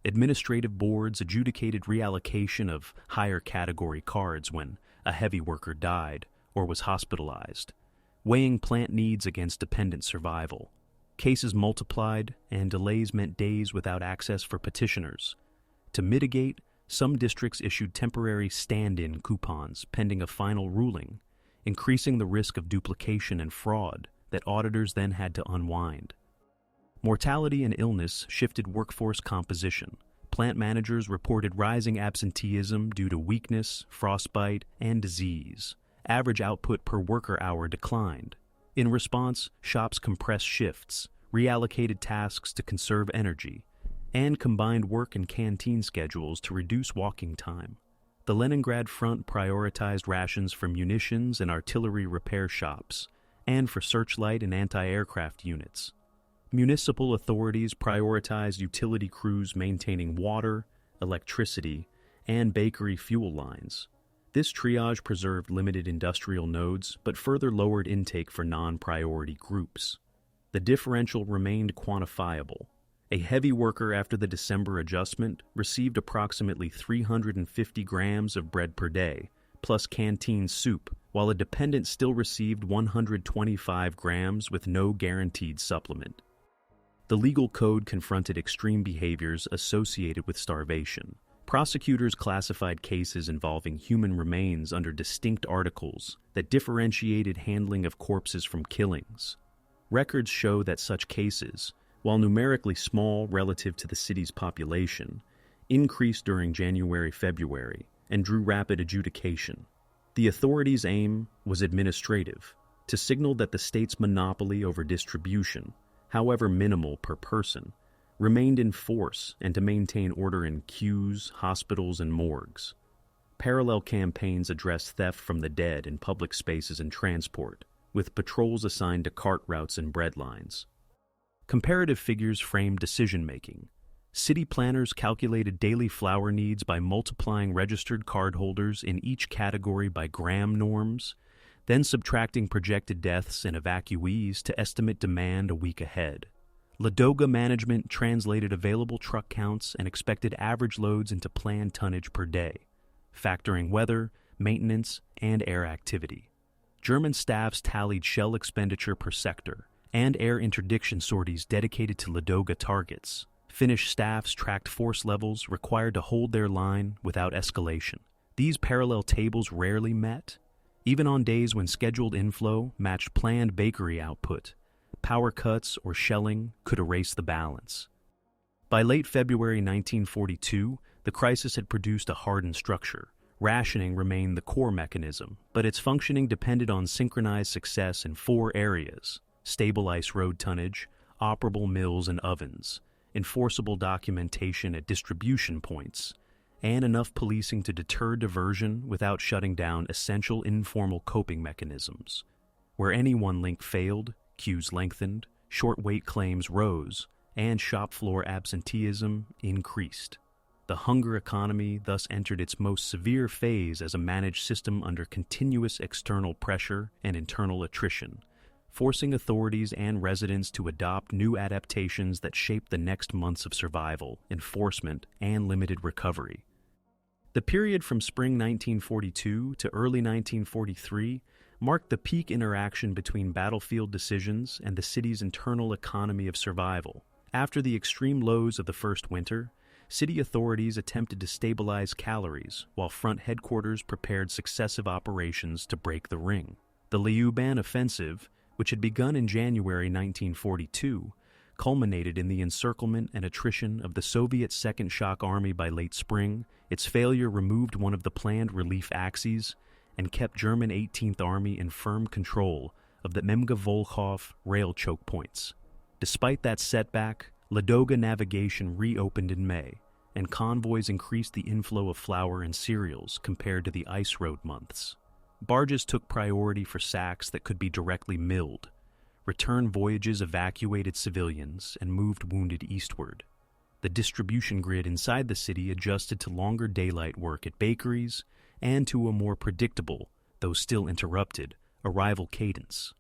Administrative boards adjudicated reallocation of higher category cards when a heavy worker died or was hospitalized, weighing plant needs against dependent survival. Cases multiplied, and delays meant days without access for petitioners. To mitigate, some districts issued temporary stand-in coupons pending a final ruling, increasing the risk of duplication and fraud that auditors then had to unwind. Mortality and illness shifted workforce composition. Plant managers reported rising absenteeism due to weakness, frostbite, and disease. Average output per worker hour declined. In response, shops compressed shifts, reallocated tasks to conserve energy, and combined work and canteen schedules to reduce walking time. The Leningrad front prioritized rations for munitions and artillery repair shops, and for searchlight and anti-aircraft units. Municipal authorities prioritized utility crews maintaining water, electricity, and bakery fuel lines. This triage preserved limited industrial nodes, but further lowered intake for non-priority groups. The differential remained quantifiable. A heavy worker after the December adjustment received approximately 350 grams of bread per day, plus canteen soup, while a dependent still received 125 grams with no guaranteed supplement. The legal code confronted extreme behaviors associated with starvation. Prosecutors classified cases involving human remains under distinct articles that differentiated handling of corpses from killings. Records show that such cases, while numerically small relative to the city's population, increased during January-February and drew rapid adjudication. The authorities' aim was administrative, to signal that the state's monopoly over distribution, however minimal per person, remained in force and to maintain order in queues, hospitals, and morgues. Parallel campaigns addressed theft from the dead in public spaces and transport, with patrols assigned to cart routes and bread lines. Comparative figures framed decision-making. City planners calculated daily flour needs by multiplying registered cardholders in each category by gram norms, then subtracting projected deaths and evacuees to estimate demand a week ahead. Ladoga management translated available truck counts and expected average loads into planned tonnage per day, factoring weather, maintenance, and air activity. German staffs tallied shell expenditure per sector and air interdiction sorties dedicated to Ladoga targets. Finnish staffs tracked force levels required to hold their line without escalation. These parallel tables rarely met, even on days when scheduled inflow matched planned bakery output. Power cuts or shelling could erase the balance. By late February 1942, the crisis had produced a hardened structure. Rationing remained the core mechanism, but its functioning depended on synchronized success in 4 areas: stable ice road tonnage, operable mills and ovens, enforceable documentation at distribution points, and enough policing to deter diversion without shutting down essential informal coping mechanisms. Where any one link failed, queues lengthened, short wait claims rose, and shop floor absenteeism increased. The hunger economy thus entered its most severe phase as a managed system under continuous external pressure and internal attrition, forcing authorities and residents to adopt new adaptations that shaped the next months of survival, enforcement, and limited recovery. The period from spring 1942 to early 1943 marked the peak interaction between battlefield decisions and the city's internal economy of survival. After the extreme lows of the first winter, city authorities attempted to stabilize calories, while front headquarters prepared successive operations to break the ring. The Lyuban offensive, which had begun in January 1942, culminated in the encirclement and attrition of the Soviet Second Shock Army by late spring. Its failure removed one of the planned relief axes and kept German 18th Army in firm control of the Memga-Volkhov rail choke points. Despite that setback, Ladoga navigation reopened in May, and convoys increased the inflow of flour and cereals compared to the ice road months. Barges took priority for sacks that could be directly milled. Return voyages evacuated civilians and moved wounded eastward. The distribution grid inside the city adjusted to longer daylight work at bakeries and to a more predictable, though still interrupted, arrival cadence.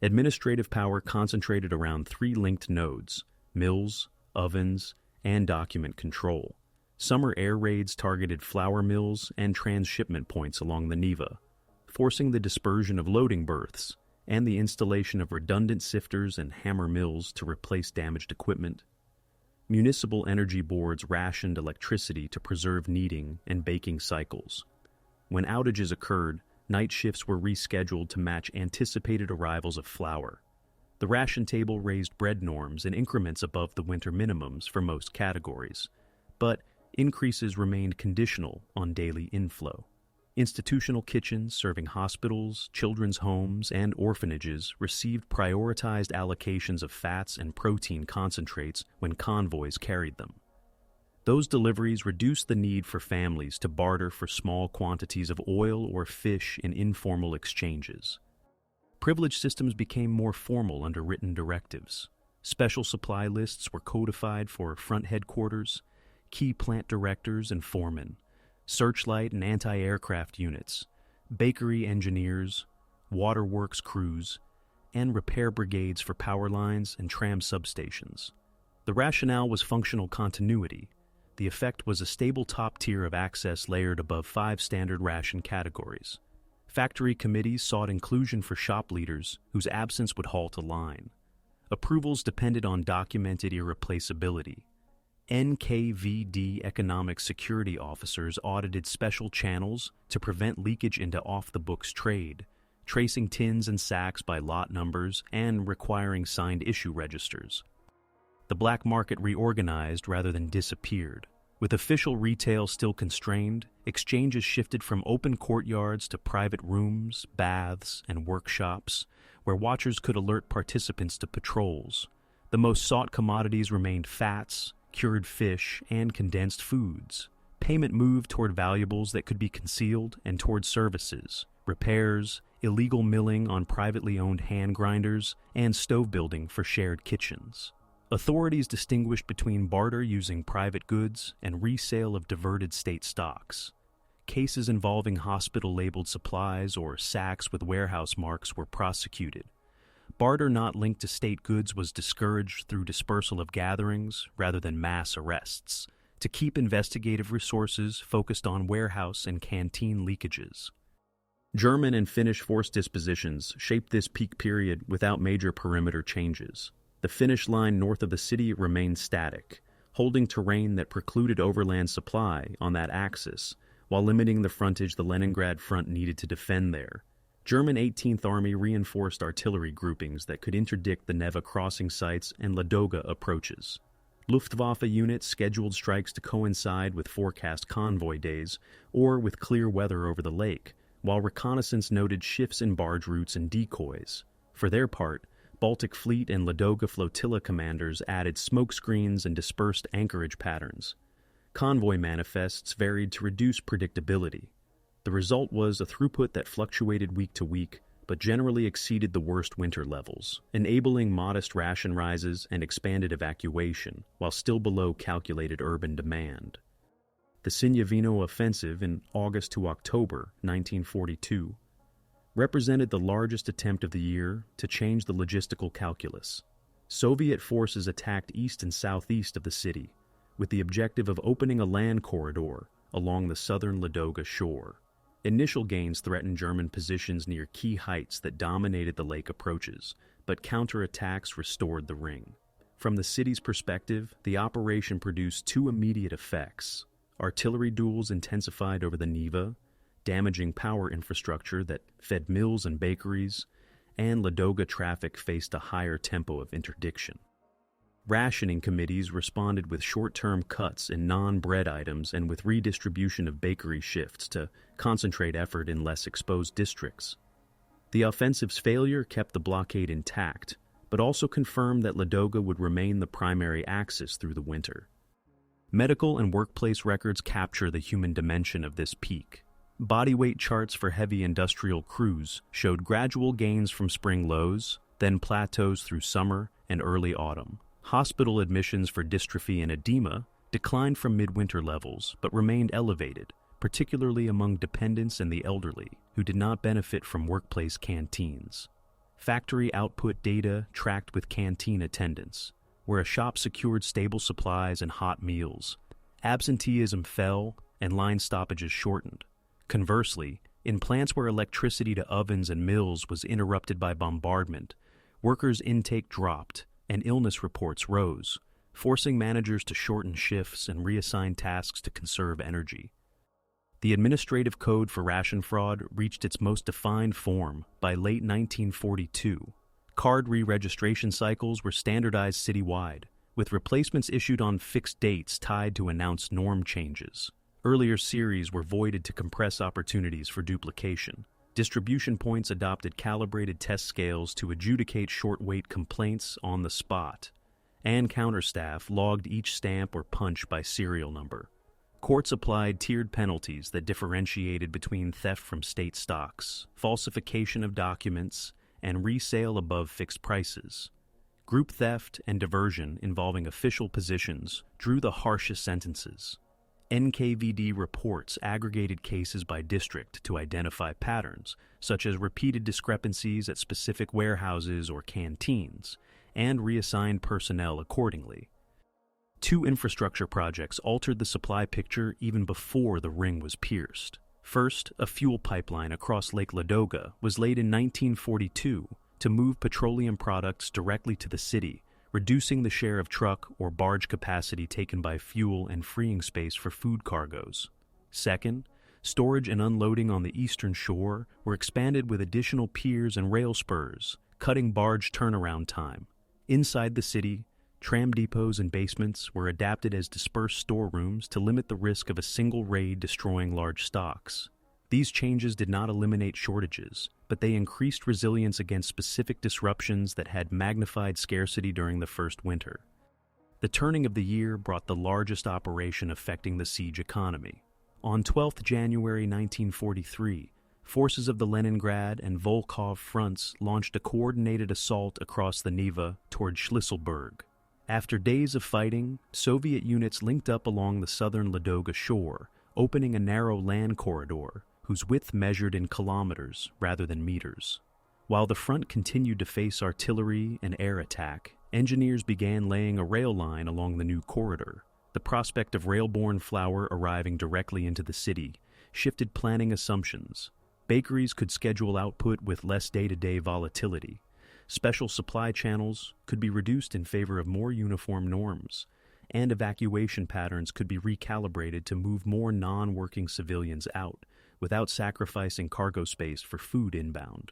Administrative power concentrated around 3 linked nodes: mills, ovens, and document control. Summer air raids targeted flour mills and transshipment points along the Neva, forcing the dispersion of loading berths and the installation of redundant sifters and hammer mills to replace damaged equipment. Municipal energy boards rationed electricity to preserve kneading and baking cycles. When outages occurred, night shifts were rescheduled to match anticipated arrivals of flour. The ration table raised bread norms in increments above the winter minimums for most categories, but increases remained conditional on daily inflow. Institutional kitchens serving hospitals, children's homes, and orphanages received prioritized allocations of fats and protein concentrates when convoys carried them. Those deliveries reduced the need for families to barter for small quantities of oil or fish in informal exchanges. Privilege systems became more formal under written directives. Special supply lists were codified for front headquarters, key plant directors and foremen, searchlight and anti-aircraft units, bakery engineers, waterworks crews, and repair brigades for power lines and tram substations. The rationale was functional continuity. The effect was a stable top tier of access layered above 5 standard ration categories. Factory committees sought inclusion for shop leaders whose absence would halt a line. Approvals depended on documented irreplaceability. NKVD economic security officers audited special channels to prevent leakage into off-the-books trade, tracing tins and sacks by lot numbers and requiring signed issue registers. The black market reorganized rather than disappeared. With official retail still constrained, exchanges shifted from open courtyards to private rooms, baths, and workshops, where watchers could alert participants to patrols. The most sought commodities remained fats, cured fish, and condensed foods. Payment moved toward valuables that could be concealed and toward services, repairs, illegal milling on privately owned hand grinders, and stove building for shared kitchens. Authorities distinguished between barter using private goods and resale of diverted state stocks. Cases involving hospital-labeled supplies or sacks with warehouse marks were prosecuted. Barter not linked to state goods was discouraged through dispersal of gatherings rather than mass arrests, to keep investigative resources focused on warehouse and canteen leakages. German and Finnish force dispositions shaped this peak period without major perimeter changes. The Finnish line north of the city remained static, holding terrain that precluded overland supply on that axis, while limiting the frontage the Leningrad front needed to defend there. German 18th Army reinforced artillery groupings that could interdict the Neva crossing sites and Ladoga approaches. Luftwaffe units scheduled strikes to coincide with forecast convoy days or with clear weather over the lake, while reconnaissance noted shifts in barge routes and decoys. For their part, Baltic Fleet and Ladoga flotilla commanders added smoke screens and dispersed anchorage patterns. Convoy manifests varied to reduce predictability. The result was a throughput that fluctuated week to week, but generally exceeded the worst winter levels, enabling modest ration rises and expanded evacuation, while still below calculated urban demand. The Signavino offensive in August to October 1942 represented the largest attempt of the year to change the logistical calculus. Soviet forces attacked east and southeast of the city, with the objective of opening a land corridor along the southern Ladoga shore. Initial gains threatened German positions near key heights that dominated the lake approaches, but counterattacks restored the ring. From the city's perspective, the operation produced 2 immediate effects. Artillery duels intensified over the Neva, damaging power infrastructure that fed mills and bakeries, and Ladoga traffic faced a higher tempo of interdiction. Rationing committees responded with short-term cuts in non-bread items and with redistribution of bakery shifts to concentrate effort in less exposed districts. The offensive's failure kept the blockade intact, but also confirmed that Ladoga would remain the primary axis through the winter. Medical and workplace records capture the human dimension of this peak. Bodyweight charts for heavy industrial crews showed gradual gains from spring lows, then plateaus through summer and early autumn. Hospital admissions for dystrophy and edema declined from midwinter levels but remained elevated, particularly among dependents and the elderly, who did not benefit from workplace canteens. Factory output data tracked with canteen attendance, where a shop secured stable supplies and hot meals. Absenteeism fell and line stoppages shortened. Conversely, in plants where electricity to ovens and mills was interrupted by bombardment, workers' intake dropped and illness reports rose, forcing managers to shorten shifts and reassign tasks to conserve energy. The administrative code for ration fraud reached its most defined form by late 1942. Card re-registration cycles were standardized citywide, with replacements issued on fixed dates tied to announced norm changes. Earlier series were voided to compress opportunities for duplication. Distribution points adopted calibrated test scales to adjudicate short-wait complaints on the spot, and counterstaff logged each stamp or punch by serial number. Courts applied tiered penalties that differentiated between theft from state stocks, falsification of documents, and resale above fixed prices. Group theft and diversion involving official positions drew the harshest sentences. NKVD reports aggregated cases by district to identify patterns, such as repeated discrepancies at specific warehouses or canteens, and reassigned personnel accordingly. 2 infrastructure projects altered the supply picture even before the ring was pierced. First, a fuel pipeline across Lake Ladoga was laid in 1942 to move petroleum products directly to the city, reducing the share of truck or barge capacity taken by fuel and freeing space for food cargoes. Second, storage and unloading on the eastern shore were expanded with additional piers and rail spurs, cutting barge turnaround time. Inside the city, tram depots and basements were adapted as dispersed storerooms to limit the risk of a single raid destroying large stocks. These changes did not eliminate shortages, but they increased resilience against specific disruptions that had magnified scarcity during the first winter. The turning of the year brought the largest operation affecting the siege economy. On 12 January 1943, forces of the Leningrad and Volkhov fronts launched a coordinated assault across the Neva toward Schlisselburg. After days of fighting, Soviet units linked up along the southern Ladoga shore, opening a narrow land corridor whose width measured in kilometers rather than meters. While the front continued to face artillery and air attack, engineers began laying a rail line along the new corridor. The prospect of railborne flour arriving directly into the city shifted planning assumptions. Bakeries could schedule output with less day-to-day volatility. Special supply channels could be reduced in favor of more uniform norms, and evacuation patterns could be recalibrated to move more non-working civilians out without sacrificing cargo space for food inbound.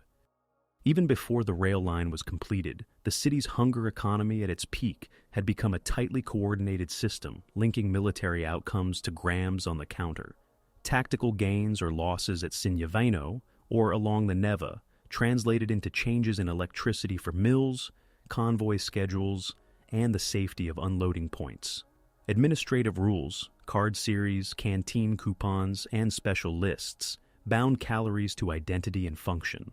Even before the rail line was completed, the city's hunger economy at its peak had become a tightly coordinated system linking military outcomes to grams on the counter. Tactical gains or losses at Sinyavino or along the Neva translated into changes in electricity for mills, convoy schedules, and the safety of unloading points. Administrative rules, card series, canteen coupons, and special lists bound calories to identity and function,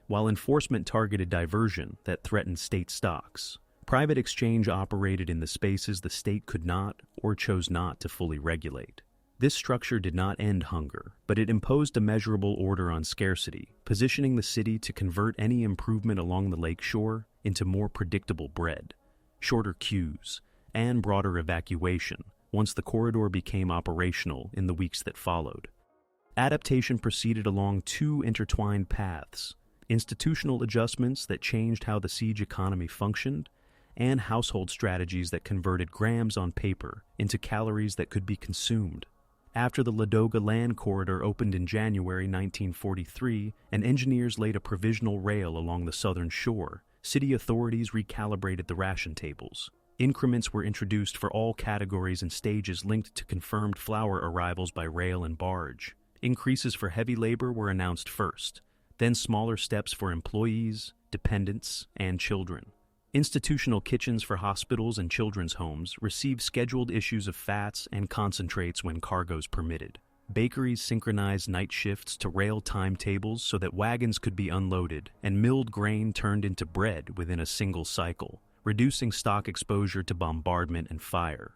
while enforcement targeted diversion that threatened state stocks. Private exchange operated in the spaces the state could not or chose not to fully regulate. This structure did not end hunger, but it imposed a measurable order on scarcity, positioning the city to convert any improvement along the lakeshore into more predictable bread, shorter queues, and broader evacuation once the corridor became operational in the weeks that followed. Adaptation proceeded along 2 intertwined paths: institutional adjustments that changed how the siege economy functioned, and household strategies that converted grams on paper into calories that could be consumed. After the Ladoga land corridor opened in January 1943 and engineers laid a provisional rail along the southern shore, city authorities recalibrated the ration tables. Increments were introduced for all categories and stages linked to confirmed flour arrivals by rail and barge. Increases for heavy labor were announced first, then smaller steps for employees, dependents, and children. Institutional kitchens for hospitals and children's homes received scheduled issues of fats and concentrates when cargoes permitted. Bakeries synchronized night shifts to rail timetables so that wagons could be unloaded and milled grain turned into bread within a single cycle, reducing stock exposure to bombardment and fire.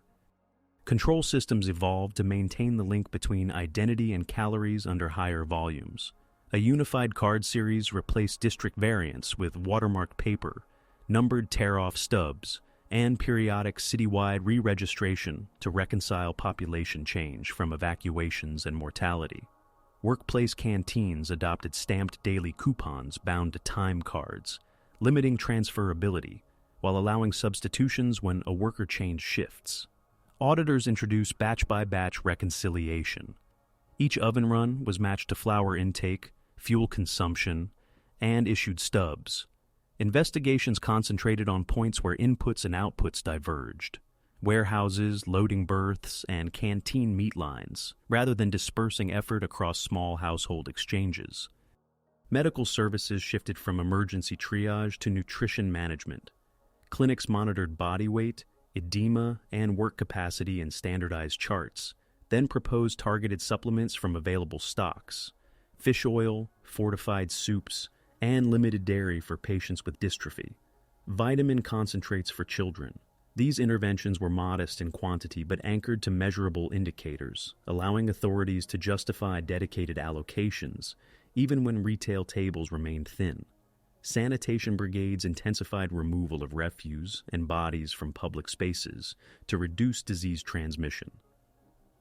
Control systems evolved to maintain the link between identity and calories under higher volumes. A unified card series replaced district variants with watermarked paper, numbered tear-off stubs, and periodic citywide re-registration to reconcile population change from evacuations and mortality. Workplace canteens adopted stamped daily coupons bound to time cards, limiting transferability, while allowing substitutions when a worker changed shifts. Auditors introduced batch-by-batch reconciliation. Each oven run was matched to flour intake, fuel consumption, and issued stubs. Investigations concentrated on points where inputs and outputs diverged, warehouses, loading berths, and canteen meat lines, rather than dispersing effort across small household exchanges. Medical services shifted from emergency triage to nutrition management. Clinics monitored body weight, edema, and work capacity in standardized charts, then proposed targeted supplements from available stocks: fish oil, fortified soups, and limited dairy for patients with dystrophy. Vitamin concentrates for children. These interventions were modest in quantity but anchored to measurable indicators, allowing authorities to justify dedicated allocations, even when retail tables remained thin. Sanitation brigades intensified removal of refuse and bodies from public spaces to reduce disease transmission.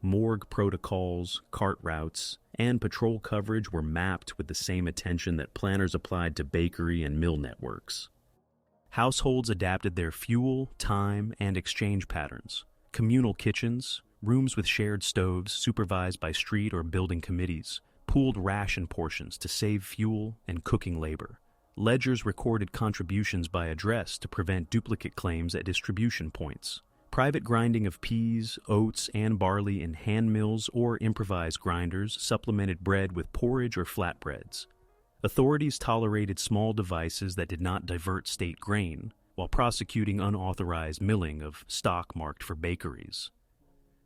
Morgue protocols, cart routes, and patrol coverage were mapped with the same attention that planners applied to bakery and mill networks. Households adapted their fuel, time, and exchange patterns. Communal kitchens, rooms with shared stoves supervised by street or building committees, pooled ration portions to save fuel and cooking labor. Ledgers recorded contributions by address to prevent duplicate claims at distribution points. Private grinding of peas, oats, and barley in hand mills or improvised grinders supplemented bread with porridge or flatbreads. Authorities tolerated small devices that did not divert state grain, while prosecuting unauthorized milling of stock marked for bakeries.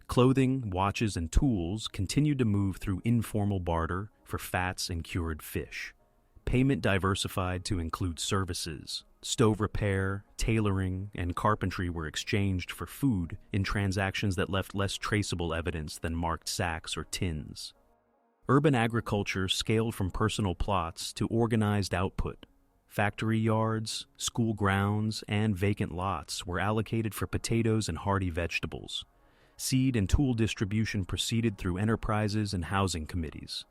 Clothing, watches, and tools continued to move through informal barter for fats and cured fish. Payment diversified to include services. Stove repair, tailoring, and carpentry were exchanged for food in transactions that left less traceable evidence than marked sacks or tins. Urban agriculture scaled from personal plots to organized output. Factory yards, school grounds, and vacant lots were allocated for potatoes and hardy vegetables. Seed and tool distribution proceeded through enterprises and housing committees.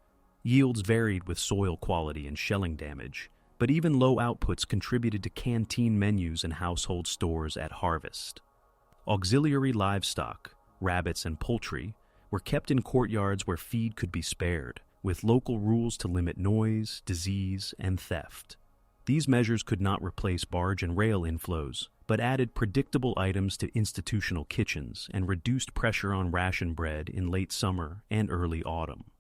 Yields varied with soil quality and shelling damage, but even low outputs contributed to canteen menus and household stores at harvest. Auxiliary livestock, rabbits and poultry, were kept in courtyards where feed could be spared, with local rules to limit noise, disease, and theft. These measures could not replace barge and rail inflows, but added predictable items to institutional kitchens and reduced pressure on ration bread in late summer and early autumn.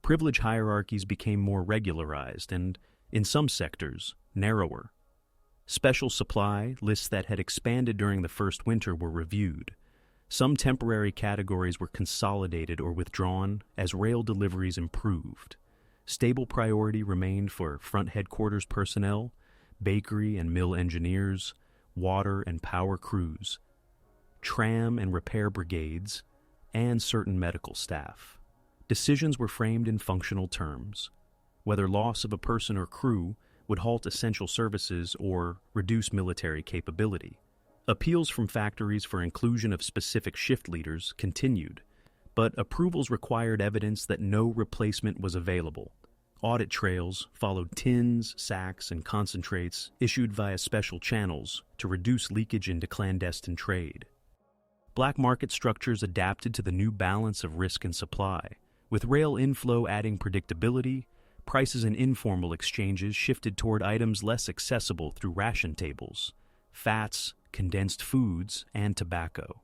Privilege hierarchies became more regularized and, in some sectors, narrower. Special supply lists that had expanded during the first winter were reviewed. Some temporary categories were consolidated or withdrawn as rail deliveries improved. Stable priority remained for front headquarters personnel, bakery and mill engineers, water and power crews, tram and repair brigades, and certain medical staff. Decisions were framed in functional terms. Whether loss of a person or crew would halt essential services or reduce military capability. Appeals from factories for inclusion of specific shift leaders continued, but approvals required evidence that no replacement was available. Audit trails followed tins, sacks, and concentrates issued via special channels to reduce leakage into clandestine trade. Black market structures adapted to the new balance of risk and supply. With rail inflow adding predictability, prices in informal exchanges shifted toward items less accessible through ration tables: fats, condensed foods, and tobacco.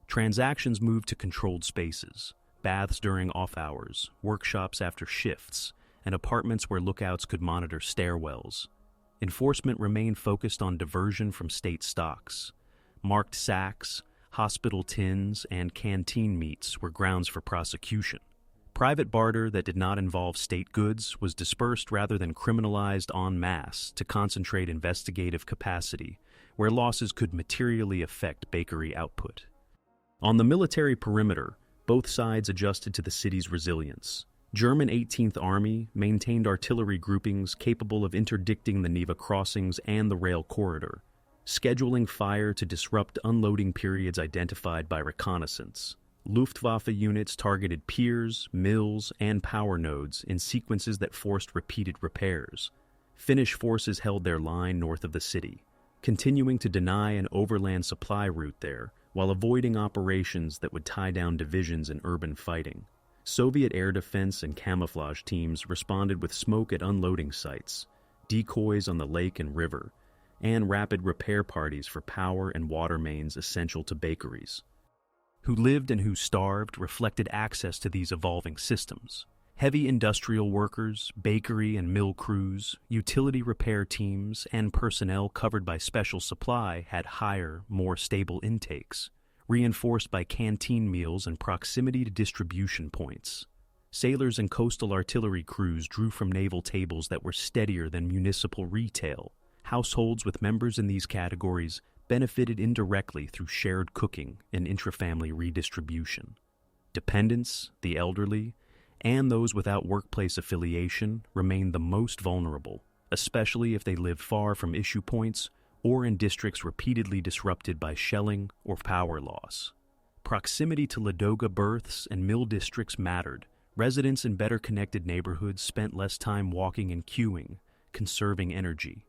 Transactions moved to controlled spaces, baths during off hours, workshops after shifts, and apartments where lookouts could monitor stairwells. Enforcement remained focused on diversion from state stocks. Marked sacks, hospital tins, and canteen meats were grounds for prosecution. Private barter that did not involve state goods was dispersed rather than criminalized en masse to concentrate investigative capacity where losses could materially affect bakery output. On the military perimeter, both sides adjusted to the city's resilience. German 18th Army maintained artillery groupings capable of interdicting the Neva crossings and the rail corridor, scheduling fire to disrupt unloading periods identified by reconnaissance. Luftwaffe units targeted piers, mills, and power nodes in sequences that forced repeated repairs. Finnish forces held their line north of the city, continuing to deny an overland supply route there while avoiding operations that would tie down divisions in urban fighting. Soviet air defense and camouflage teams responded with smoke at unloading sites, decoys on the lake and river, and rapid repair parties for power and water mains essential to bakeries. Who lived and who starved reflected access to these evolving systems. Heavy industrial workers, bakery and mill crews, utility repair teams, and personnel covered by special supply had higher, more stable intakes, reinforced by canteen meals and proximity to distribution points. Sailors and coastal artillery crews drew from naval tables that were steadier than municipal retail. Households with members in these categories benefited indirectly through shared cooking and intrafamily redistribution. Dependents, the elderly, and those without workplace affiliation remained the most vulnerable, especially if they lived far from issue points or in districts repeatedly disrupted by shelling or power loss. Proximity to Ladoga berths and mill districts mattered. Residents in better connected neighborhoods spent less time walking and queuing, conserving energy.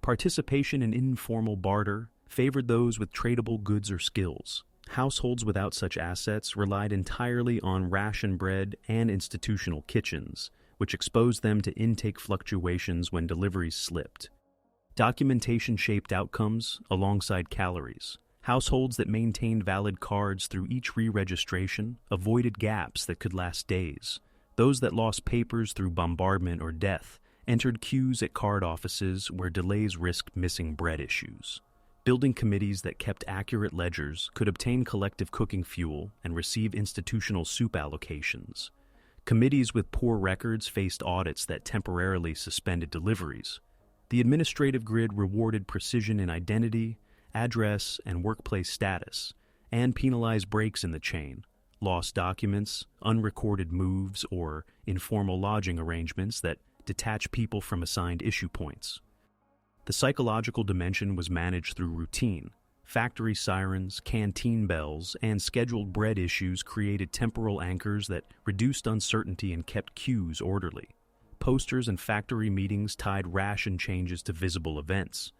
Participation in informal barter favored those with tradable goods or skills. Households without such assets relied entirely on ration bread and institutional kitchens, which exposed them to intake fluctuations when deliveries slipped. Documentation shaped outcomes alongside calories. Households that maintained valid cards through each re-registration avoided gaps that could last days. Those that lost papers through bombardment or death entered queues at card offices where delays risked missing bread issues. Building committees that kept accurate ledgers could obtain collective cooking fuel and receive institutional soup allocations. Committees with poor records faced audits that temporarily suspended deliveries. The administrative grid rewarded precision in identity, address, and workplace status, and penalized breaks in the chain, lost documents, unrecorded moves, or informal lodging arrangements that detach people from assigned issue points. The psychological dimension was managed through routine. Factory sirens, canteen bells, and scheduled bread issues created temporal anchors that reduced uncertainty and kept queues orderly. Posters and factory meetings tied ration changes to visible events.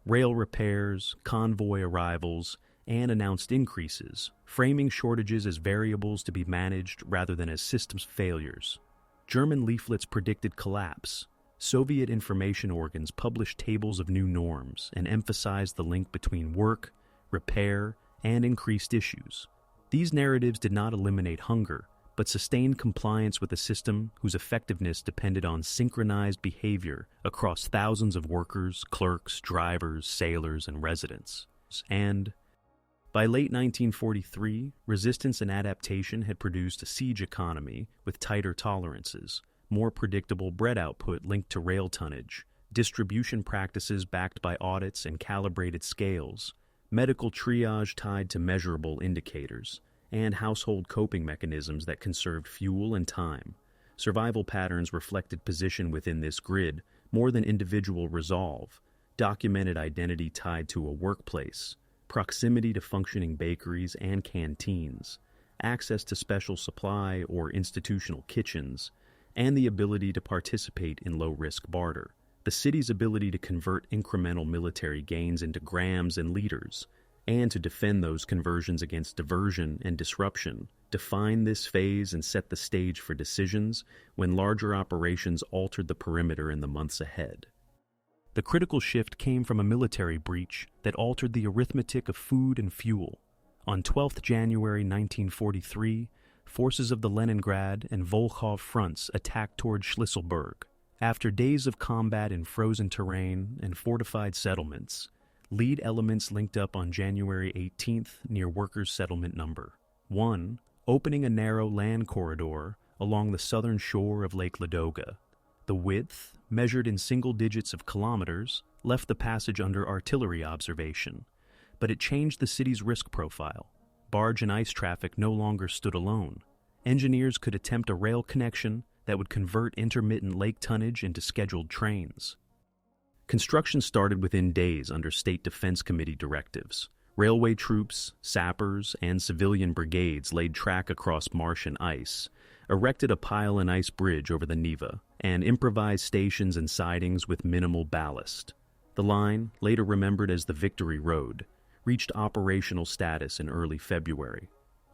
Rail repairs, convoy arrivals, and announced increases, framing shortages as variables to be managed rather than as systems failures. German leaflets predicted collapse. Soviet information organs published tables of new norms and emphasized the link between work, repair, and increased issues. These narratives did not eliminate hunger, but sustained compliance with a system whose effectiveness depended on synchronized behavior across thousands of workers, clerks, drivers, sailors, and residents. And by late 1943, resistance and adaptation had produced a siege economy with tighter tolerances, more predictable bread output linked to rail tonnage, distribution practices backed by audits and calibrated scales, medical triage tied to measurable indicators, and household coping mechanisms that conserved fuel and time. Survival patterns reflected position within this grid more than individual resolve, documented identity tied to a workplace, proximity to functioning bakeries and canteens, access to special supply or institutional kitchens, and the ability to participate in low-risk barter. The city's ability to convert incremental military gains into grams and liters, and to defend those conversions against diversion and disruption, define this phase and set the stage for decisions when larger operations altered the perimeter in the months ahead. The critical shift came from a military breach that altered the arithmetic of food and fuel. On 12 January 1943, forces of the Leningrad and Volkhov fronts attacked toward Schlisselburg. After days of combat in frozen terrain and fortified settlements, lead elements linked up on January 18th near Workers' Settlement No. 1, opening a narrow land corridor along the southern shore of Lake Ladoga. The width, measured in single digits of kilometers, left the passage under artillery observation, but it changed the city's risk profile. Barge and ice traffic no longer stood alone. Engineers could attempt a rail connection that would convert intermittent lake tonnage into scheduled trains. Construction started within days under State Defense Committee directives. Railway troops, sappers, and civilian brigades laid track across marsh and ice, erected a pile and ice bridge over the Neva, and improvised stations and sidings with minimal ballast. The line, later remembered as the Victory Road, reached operational status in early February.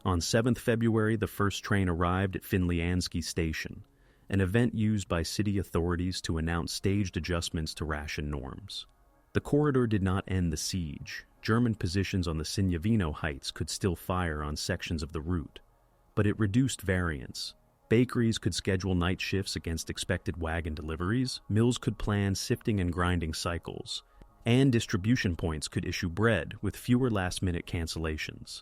On 7th February, the first train arrived at Finlyansky Station, an event used by city authorities to announce staged adjustments to ration norms. The corridor did not end the siege. German positions on the Signavino Heights could still fire on sections of the route, but it reduced variance. Bakeries could schedule night shifts against expected wagon deliveries, mills could plan sifting and grinding cycles, and distribution points could issue bread with fewer last-minute cancellations.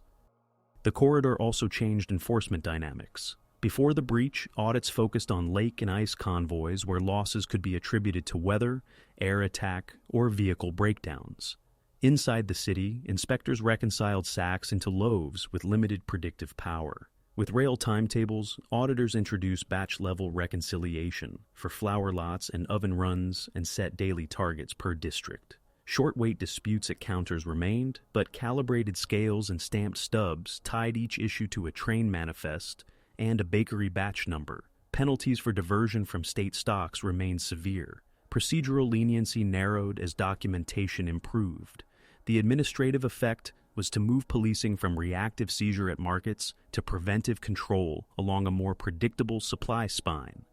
The corridor also changed enforcement dynamics. Before the breach, audits focused on lake and ice convoys where losses could be attributed to weather, air attack, or vehicle breakdowns. Inside the city, inspectors reconciled sacks into loaves with limited predictive power. With rail timetables, auditors introduced batch-level reconciliation for flour lots and oven runs and set daily targets per district. Short-weight disputes at counters remained, but calibrated scales and stamped stubs tied each issue to a train manifest and a bakery batch number. Penalties for diversion from state stocks remained severe. Procedural leniency narrowed as documentation improved. The administrative effect was to move policing from reactive seizure at markets to preventive control along a more predictable supply spine.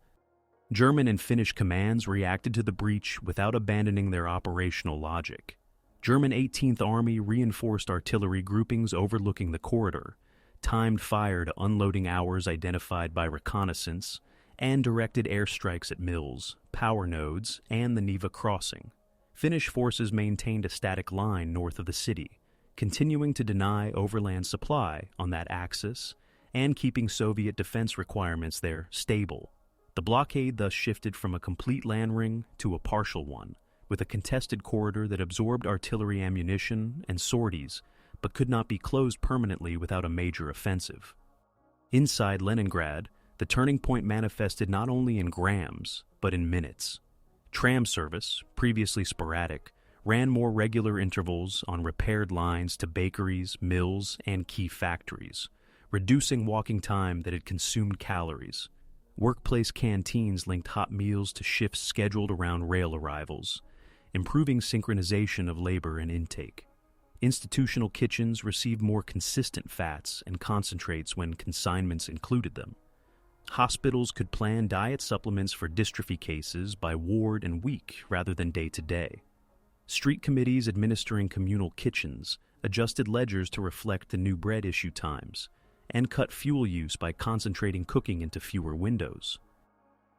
German and Finnish commands reacted to the breach without abandoning their operational logic. German 18th Army reinforced artillery groupings overlooking the corridor, timed fire to unloading hours identified by reconnaissance, and directed airstrikes at mills, power nodes, and the Neva crossing. Finnish forces maintained a static line north of the city, continuing to deny overland supply on that axis and keeping Soviet defense requirements there stable. The blockade thus shifted from a complete land ring to a partial one, with a contested corridor that absorbed artillery ammunition and sorties, but could not be closed permanently without a major offensive. Inside Leningrad, the turning point manifested not only in grams, but in minutes. Tram service, previously sporadic, ran more regular intervals on repaired lines to bakeries, mills, and key factories, reducing walking time that had consumed calories. Workplace canteens linked hot meals to shifts scheduled around rail arrivals, improving synchronization of labor and intake. Institutional kitchens received more consistent fats and concentrates when consignments included them. Hospitals could plan diet supplements for dystrophy cases by ward and week rather than day to day. Street committees administering communal kitchens adjusted ledgers to reflect the new bread issue times, and cut fuel use by concentrating cooking into fewer windows.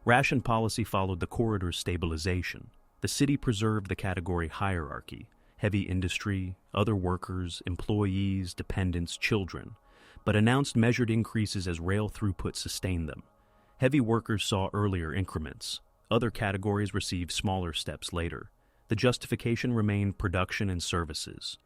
Ration policy followed the corridor's stabilization. The city preserved the category hierarchy: heavy industry, other workers, employees, dependents, children, but announced measured increases as rail throughput sustained them. Heavy workers saw earlier increments. Other categories received smaller steps later. The justification remained production and services.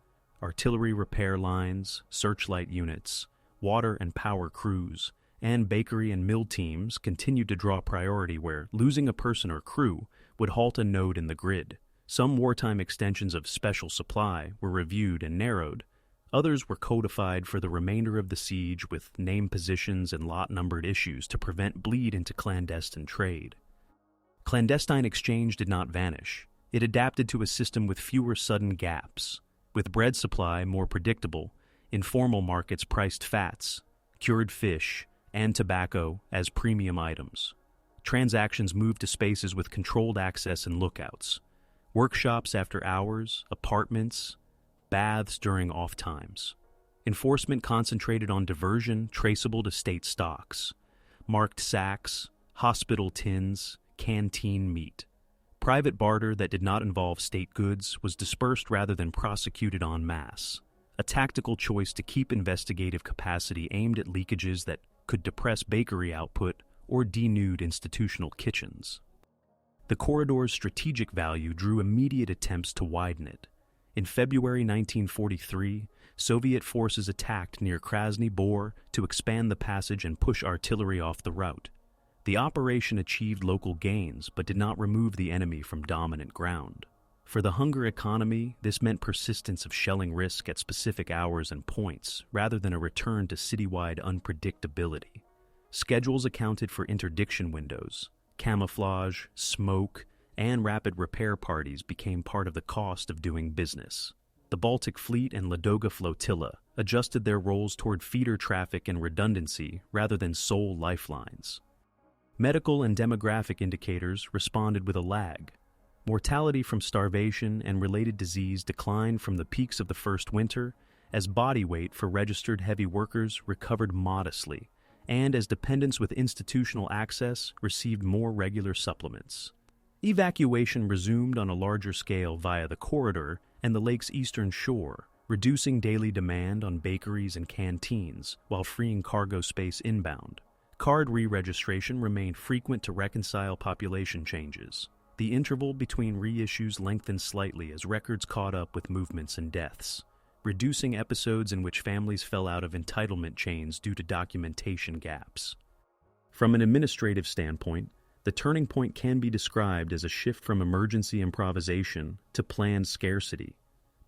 Artillery repair lines, searchlight units, water and power crews, and bakery and mill teams continued to draw priority where losing a person or crew would halt a node in the grid. Some wartime extensions of special supply were reviewed and narrowed. Others were codified for the remainder of the siege with name positions and lot-numbered issues to prevent bleed into clandestine trade. Clandestine exchange did not vanish. It adapted to a system with fewer sudden gaps. With bread supply more predictable, informal markets priced fats, cured fish, and tobacco as premium items. Transactions moved to spaces with controlled access and lookouts. Workshops after hours, apartments, baths during off times. Enforcement concentrated on diversion traceable to state stocks, marked sacks, hospital tins, canteen meat. Private barter that did not involve state goods was dispersed rather than prosecuted en masse, a tactical choice to keep investigative capacity aimed at leakages that could depress bakery output or denude institutional kitchens. The corridor's strategic value drew immediate attempts to widen it. In February 1943, Soviet forces attacked near Krasny Bor to expand the passage and push artillery off the route. The operation achieved local gains but did not remove the enemy from dominant ground. For the hunger economy, this meant persistence of shelling risk at specific hours and points, rather than a return to citywide unpredictability. Schedules accounted for interdiction windows. Camouflage, smoke, and rapid repair parties became part of the cost of doing business. The Baltic Fleet and Ladoga Flotilla adjusted their roles toward feeder traffic and redundancy rather than sole lifelines. Medical and demographic indicators responded with a lag. Mortality from starvation and related disease declined from the peaks of the first winter, as body weight for registered heavy workers recovered modestly, and as dependents with institutional access received more regular supplements. Evacuation resumed on a larger scale via the corridor and the lake's eastern shore, reducing daily demand on bakeries and canteens while freeing cargo space inbound. Card re-registration remained frequent to reconcile population changes. The interval between reissues lengthened slightly as records caught up with movements and deaths, reducing episodes in which families fell out of entitlement chains due to documentation gaps. From an administrative standpoint, the turning point can be described as a shift from emergency improvisation to planned scarcity.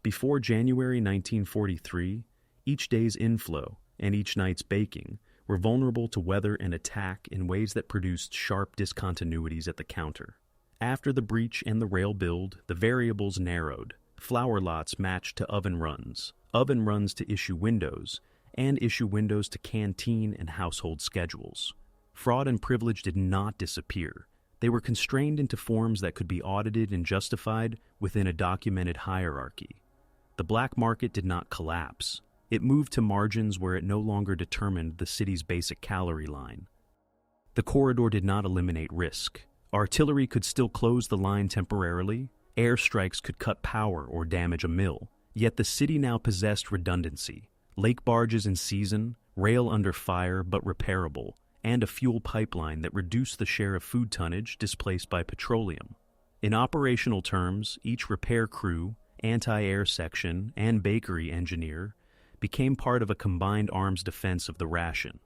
Before January 1943, each day's inflow and each night's baking were vulnerable to weather and attack in ways that produced sharp discontinuities at the counter. After the breach and the rail build, the variables narrowed. Flour lots matched to oven runs to issue windows, and issue windows to canteen and household schedules. Fraud and privilege did not disappear. They were constrained into forms that could be audited and justified within a documented hierarchy. The black market did not collapse. It moved to margins where it no longer determined the city's basic calorie line. The corridor did not eliminate risk. Artillery could still close the line temporarily. Airstrikes could cut power or damage a mill. Yet the city now possessed redundancy. Lake barges in season, rail under fire but repairable, and a fuel pipeline that reduced the share of food tonnage displaced by petroleum. In operational terms, each repair crew, anti-air section, and bakery engineer became part of a combined arms defense of the ration.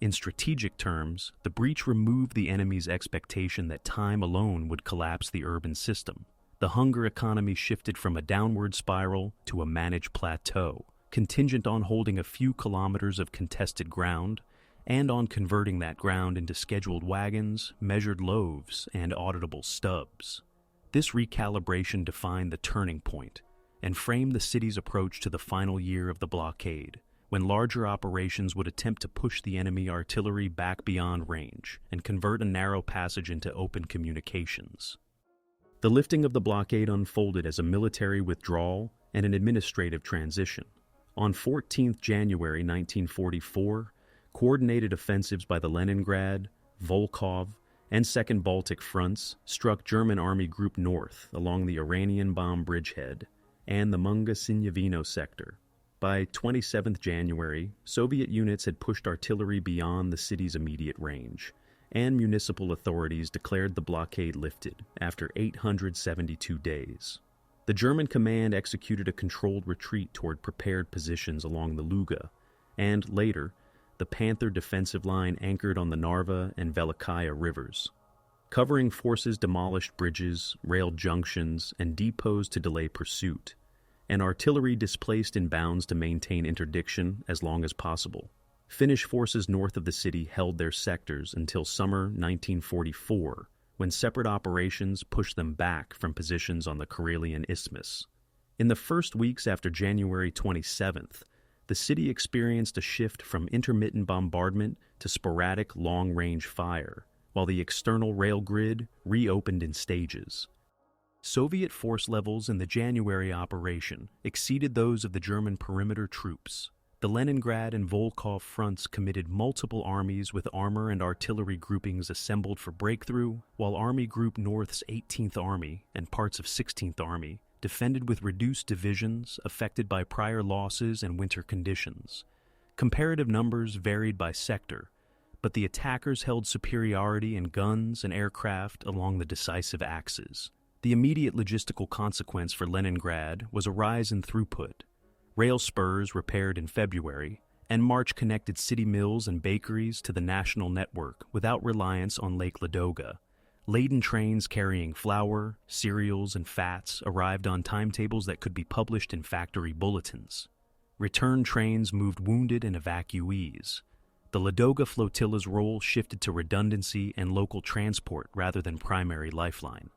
In strategic terms, the breach removed the enemy's expectation that time alone would collapse the urban system. The hunger economy shifted from a downward spiral to a managed plateau, contingent on holding a few kilometers of contested ground, and on converting that ground into scheduled wagons, measured loaves, and auditable stubs. This recalibration defined the turning point and framed the city's approach to the final year of the blockade, when larger operations would attempt to push the enemy artillery back beyond range and convert a narrow passage into open communications. The lifting of the blockade unfolded as a military withdrawal and an administrative transition. On 14 January 1944, coordinated offensives by the Leningrad, Volkhov, and Second Baltic fronts struck German Army Group North along the Iranian bomb bridgehead and the Munga-Sinyavino sector. By 27 January, Soviet units had pushed artillery beyond the city's immediate range, and municipal authorities declared the blockade lifted after 872 days. The German command executed a controlled retreat toward prepared positions along the Luga, and later, the Panther defensive line anchored on the Narva and Velikaya rivers. Covering forces demolished bridges, railed junctions, and depots to delay pursuit, and artillery displaced in bounds to maintain interdiction as long as possible. Finnish forces north of the city held their sectors until summer 1944, when separate operations pushed them back from positions on the Karelian Isthmus. In the first weeks after January 27th, the city experienced a shift from intermittent bombardment to sporadic long-range fire, while the external rail grid reopened in stages. Soviet force levels in the January operation exceeded those of the German perimeter troops. The Leningrad and Volkhov fronts committed multiple armies with armor and artillery groupings assembled for breakthrough, while Army Group North's 18th Army and parts of 16th Army defended with reduced divisions affected by prior losses and winter conditions. Comparative numbers varied by sector, but the attackers held superiority in guns and aircraft along the decisive axes. The immediate logistical consequence for Leningrad was a rise in throughput. Rail spurs repaired in February, and March connected city mills and bakeries to the national network without reliance on Lake Ladoga. Laden trains carrying flour, cereals, and fats arrived on timetables that could be published in factory bulletins. Return trains moved wounded and evacuees. The Ladoga flotilla's role shifted to redundancy and local transport rather than primary lifeline.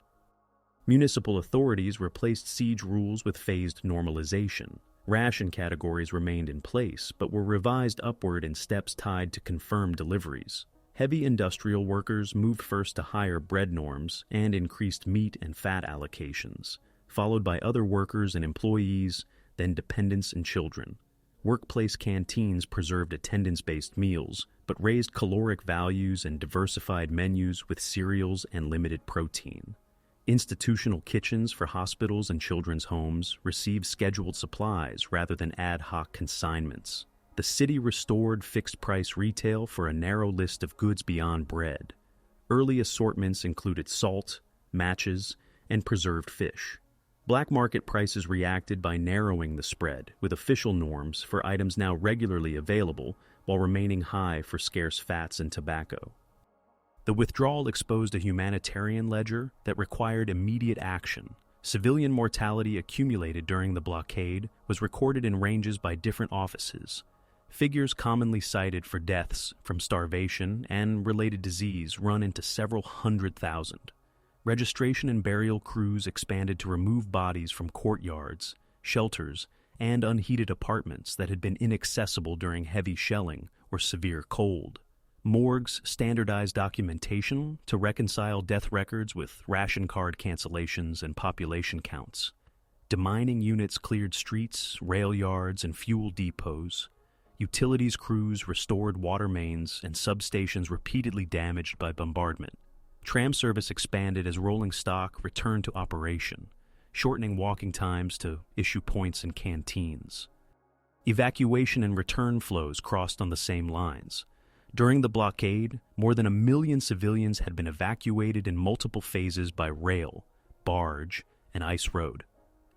Municipal authorities replaced siege rules with phased normalization. Ration categories remained in place, but were revised upward in steps tied to confirmed deliveries. Heavy industrial workers moved first to higher bread norms and increased meat and fat allocations, followed by other workers and employees, then dependents and children. Workplace canteens preserved attendance-based meals, but raised caloric values and diversified menus with cereals and limited protein. Institutional kitchens for hospitals and children's homes received scheduled supplies rather than ad hoc consignments. The city restored fixed-price retail for a narrow list of goods beyond bread. Early assortments included salt, matches, and preserved fish. Black market prices reacted by narrowing the spread, with official norms for items now regularly available while remaining high for scarce fats and tobacco. The withdrawal exposed a humanitarian ledger that required immediate action. Civilian mortality accumulated during the blockade was recorded in ranges by different offices. Figures commonly cited for deaths from starvation and related disease run into several 100,000. Registration and burial crews expanded to remove bodies from courtyards, shelters, and unheated apartments that had been inaccessible during heavy shelling or severe cold. Morgues standardized documentation to reconcile death records with ration card cancellations and population counts. Demining units cleared streets, rail yards, and fuel depots. Utilities crews restored water mains and substations repeatedly damaged by bombardment. Tram service expanded as rolling stock returned to operation, shortening walking times to issue points and canteens. Evacuation and return flows crossed on the same lines. During the blockade, more than 1 million civilians had been evacuated in multiple phases by rail, barge, and ice road.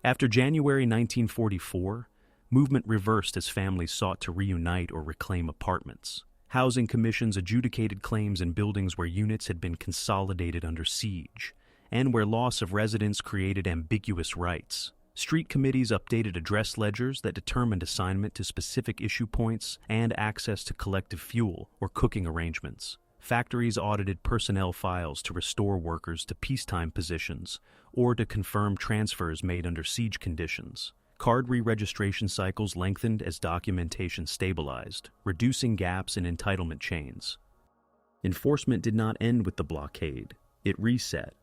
After January 1944, movement reversed as families sought to reunite or reclaim apartments. Housing commissions adjudicated claims in buildings where units had been consolidated under siege, and where loss of residence created ambiguous rights. Street committees updated address ledgers that determined assignment to specific issue points and access to collective fuel or cooking arrangements. Factories audited personnel files to restore workers to peacetime positions or to confirm transfers made under siege conditions. Card re-registration cycles lengthened as documentation stabilized, reducing gaps in entitlement chains. Enforcement did not end with the blockade. It reset.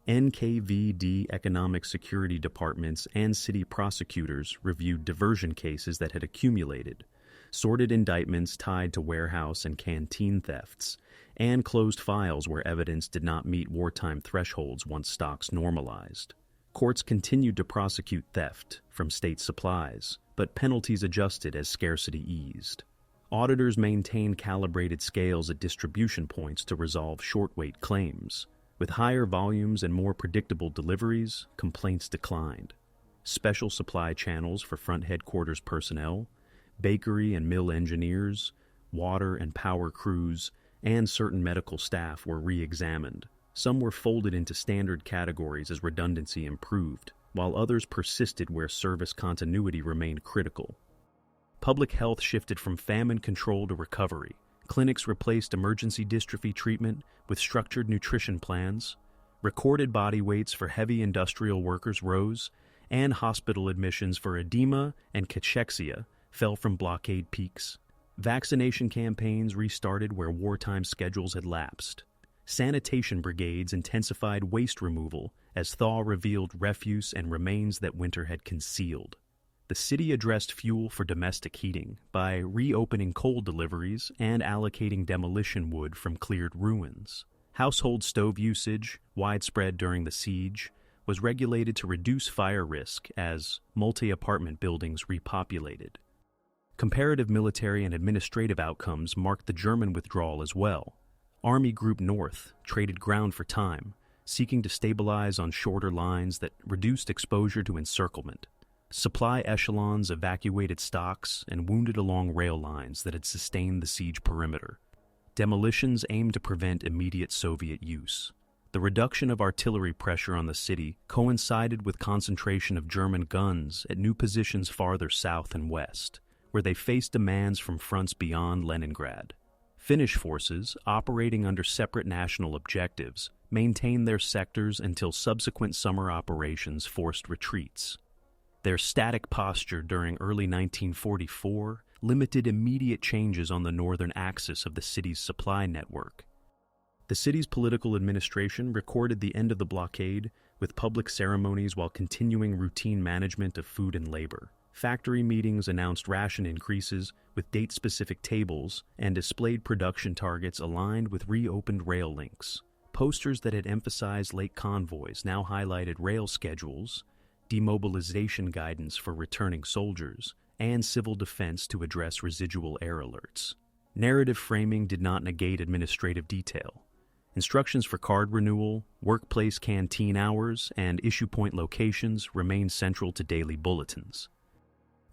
NKVD economic security departments and city prosecutors reviewed diversion cases that had accumulated, sorted indictments tied to warehouse and canteen thefts, and closed files where evidence did not meet wartime thresholds once stocks normalized. Courts continued to prosecute theft from state supplies, but penalties adjusted as scarcity eased. Auditors maintained calibrated scales at distribution points to resolve short-wait claims. With higher volumes and more predictable deliveries, complaints declined. Special supply channels for front headquarters personnel, bakery and mill engineers, water and power crews, and certain medical staff were re-examined. Some were folded into standard categories as redundancy improved, while others persisted where service continuity remained critical. Public health shifted from famine control to recovery. Clinics replaced emergency dystrophy treatment with structured nutrition plans. Recorded body weights for heavy industrial workers rose, and hospital admissions for edema and cachexia fell from blockade peaks. Vaccination campaigns restarted where wartime schedules had lapsed. Sanitation brigades intensified waste removal as thaw revealed refuse and remains that winter had concealed. The city addressed fuel for domestic heating by reopening coal deliveries and allocating demolition wood from cleared ruins. Household stove usage, widespread during the siege, was regulated to reduce fire risk as multi-apartment buildings repopulated. Comparative military and administrative outcomes marked the German withdrawal as well. Army Group North traded ground for time, seeking to stabilize on shorter lines that reduced exposure to encirclement. Supply echelons evacuated stocks and wounded along rail lines that had sustained the siege perimeter. Demolitions aimed to prevent immediate Soviet use. The reduction of artillery pressure on the city coincided with concentration of German guns at new positions farther south and west, where they faced demands from fronts beyond Leningrad. Finnish forces, operating under separate national objectives, maintained their sectors until subsequent summer operations forced retreats. Their static posture during early 1944 limited immediate changes on the northern axis of the city's supply network. The city's political administration recorded the end of the blockade with public ceremonies while continuing routine management of food and labor. Factory meetings announced ration increases with date-specific tables and displayed production targets aligned with reopened rail links. Posters that had emphasized late convoys now highlighted rail schedules, demobilization guidance for returning soldiers, and civil defense to address residual air alerts. Narrative framing did not negate administrative detail. Instructions for card renewal, workplace canteen hours, and issue point locations remained central to daily bulletins.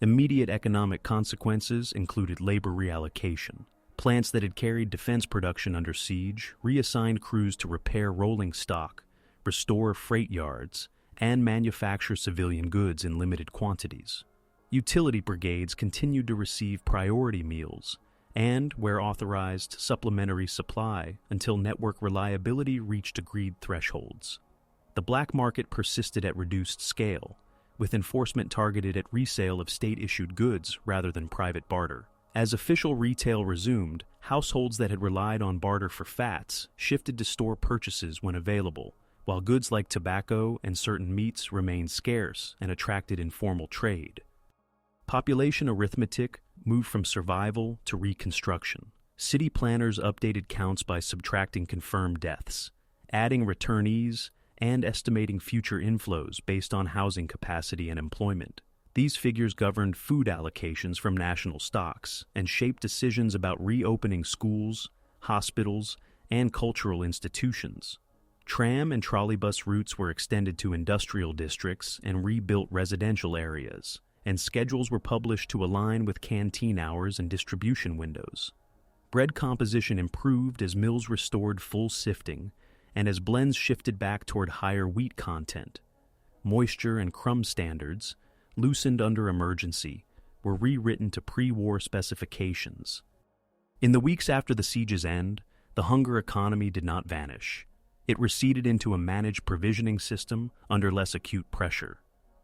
Immediate economic consequences included labor reallocation. Plants that had carried defense production under siege reassigned crews to repair rolling stock, restore freight yards, and manufacture civilian goods in limited quantities. Utility brigades continued to receive priority meals and, where authorized, supplementary supply until network reliability reached agreed thresholds. The black market persisted at reduced scale, with enforcement targeted at resale of state-issued goods rather than private barter. As official retail resumed, households that had relied on barter for fats shifted to store purchases when available, while goods like tobacco and certain meats remained scarce and attracted informal trade. Population arithmetic moved from survival to reconstruction. City planners updated counts by subtracting confirmed deaths, adding returnees, and estimating future inflows based on housing capacity and employment. These figures governed food allocations from national stocks and shaped decisions about reopening schools, hospitals, and cultural institutions. Tram and trolleybus routes were extended to industrial districts and rebuilt residential areas, and schedules were published to align with canteen hours and distribution windows. Bread composition improved as mills restored full sifting and as blends shifted back toward higher wheat content. Moisture and crumb standards, loosened under emergency, were rewritten to pre-war specifications. In the weeks after the siege's end, the hunger economy did not vanish. It receded into a managed provisioning system under less acute pressure.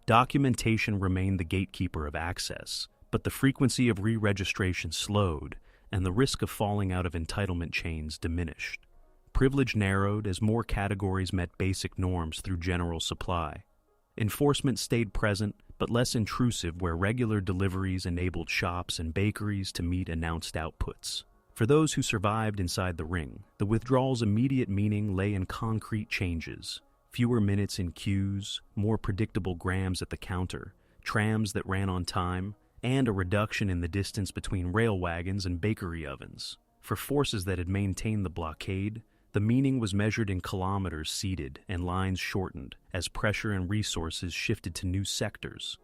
Documentation remained the gatekeeper of access, but the frequency of re-registration slowed, and the risk of falling out of entitlement chains diminished. Privilege narrowed as more categories met basic norms through general supply. Enforcement stayed present, but less intrusive where regular deliveries enabled shops and bakeries to meet announced outputs. For those who survived inside the ring, the withdrawal's immediate meaning lay in concrete changes. Fewer minutes in queues, more predictable grams at the counter, trams that ran on time, and a reduction in the distance between rail wagons and bakery ovens. For forces that had maintained the blockade, the meaning was measured in kilometers seated and lines shortened as pressure and resources shifted to new sectors.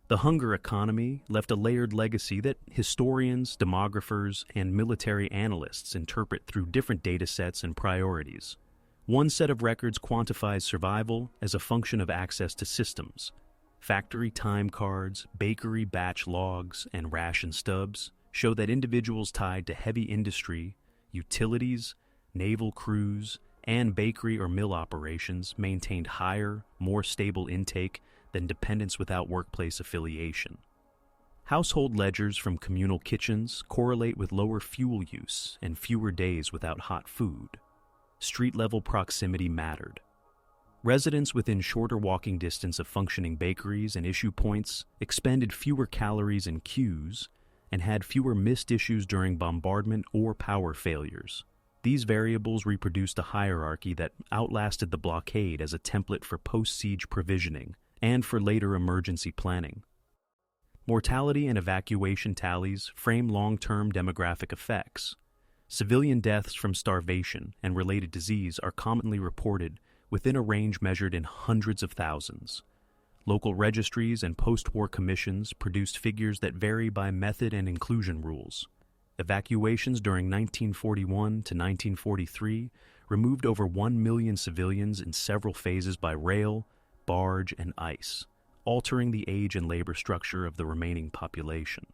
The hunger economy left a layered legacy that historians, demographers, and military analysts interpret through different data sets and priorities. One set of records quantifies survival as a function of access to systems. Factory time cards, bakery batch logs, and ration stubs show that individuals tied to heavy industry, utilities, naval crews, and bakery or mill operations maintained higher, more stable intake than dependents without workplace affiliation. Household ledgers from communal kitchens correlate with lower fuel use and fewer days without hot food. Street-level proximity mattered. Residents within shorter walking distance of functioning bakeries and issue points expended fewer calories in queues and had fewer missed issues during bombardment or power failures. These variables reproduced a hierarchy that outlasted the blockade as a template for post-siege provisioning and for later emergency planning. Mortality and evacuation tallies frame long-term demographic effects. Civilian deaths from starvation and related disease are commonly reported within a range measured in hundreds of thousands. Local registries and post-war commissions produced figures that vary by method and inclusion rules. Evacuations during 1941 to 1943 removed over 1 million civilians in several phases by rail, barge, and ice, altering the age and labor structure of the remaining population.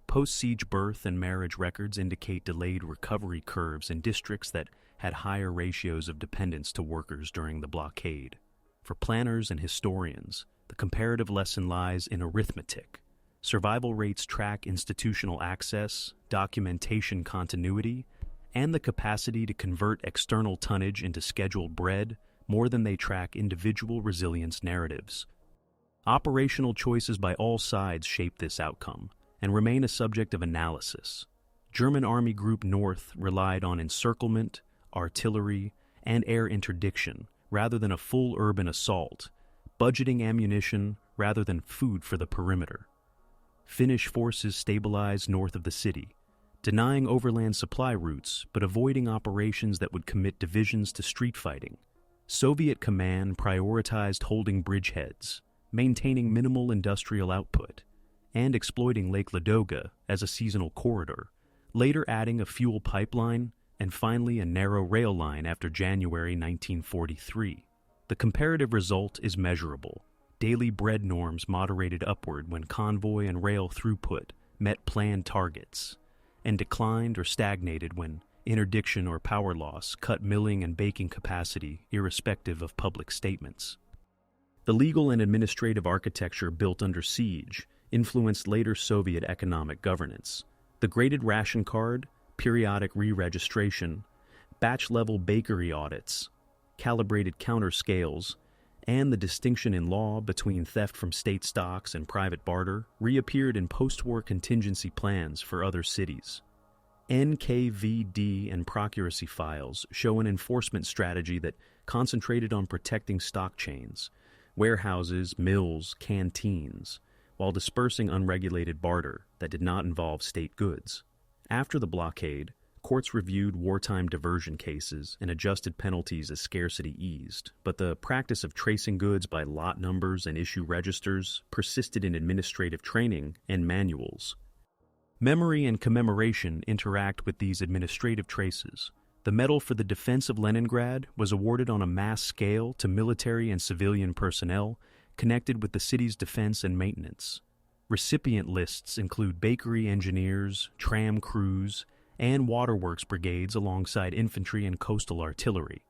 Post-siege birth and marriage records indicate delayed recovery curves in districts that had higher ratios of dependence to workers during the blockade. For planners and historians, the comparative lesson lies in arithmetic. Survival rates track institutional access, documentation continuity, and the capacity to convert external tonnage into scheduled bread more than they track individual resilience narratives. Operational choices by all sides shape this outcome and remain a subject of analysis. German Army Group North relied on encirclement, artillery, and air interdiction rather than a full urban assault, budgeting ammunition rather than food for the perimeter. Finnish forces stabilized north of the city, denying overland supply routes but avoiding operations that would commit divisions to street fighting. Soviet command prioritized holding bridgeheads, maintaining minimal industrial output, and exploiting Lake Ladoga as a seasonal corridor, later adding a fuel pipeline and finally a narrow rail line after January 1943. The comparative result is measurable. Daily bread norms moderated upward when convoy and rail throughput met planned targets, and declined or stagnated when interdiction or power loss cut milling and baking capacity irrespective of public statements. The legal and administrative architecture built under siege influenced later Soviet economic governance. The graded ration card, periodic re-registration, batch-level bakery audits, calibrated counter scales, and the distinction in law between theft from state stocks and private barter reappeared in post-war contingency plans for other cities. NKVD and procuracy files show an enforcement strategy that concentrated on protecting stock chains, warehouses, mills, canteens, while dispersing unregulated barter that did not involve state goods. After the blockade, courts reviewed wartime diversion cases and adjusted penalties as scarcity eased, but the practice of tracing goods by lot numbers and issue registers persisted in administrative training and manuals. Memory and commemoration interact with these administrative traces. The Medal for the Defense of Leningrad was awarded on a mass scale to military and civilian personnel connected with the city's defense and maintenance. Recipient lists include bakery engineers, tram crews, and waterworks brigades alongside infantry and coastal artillery.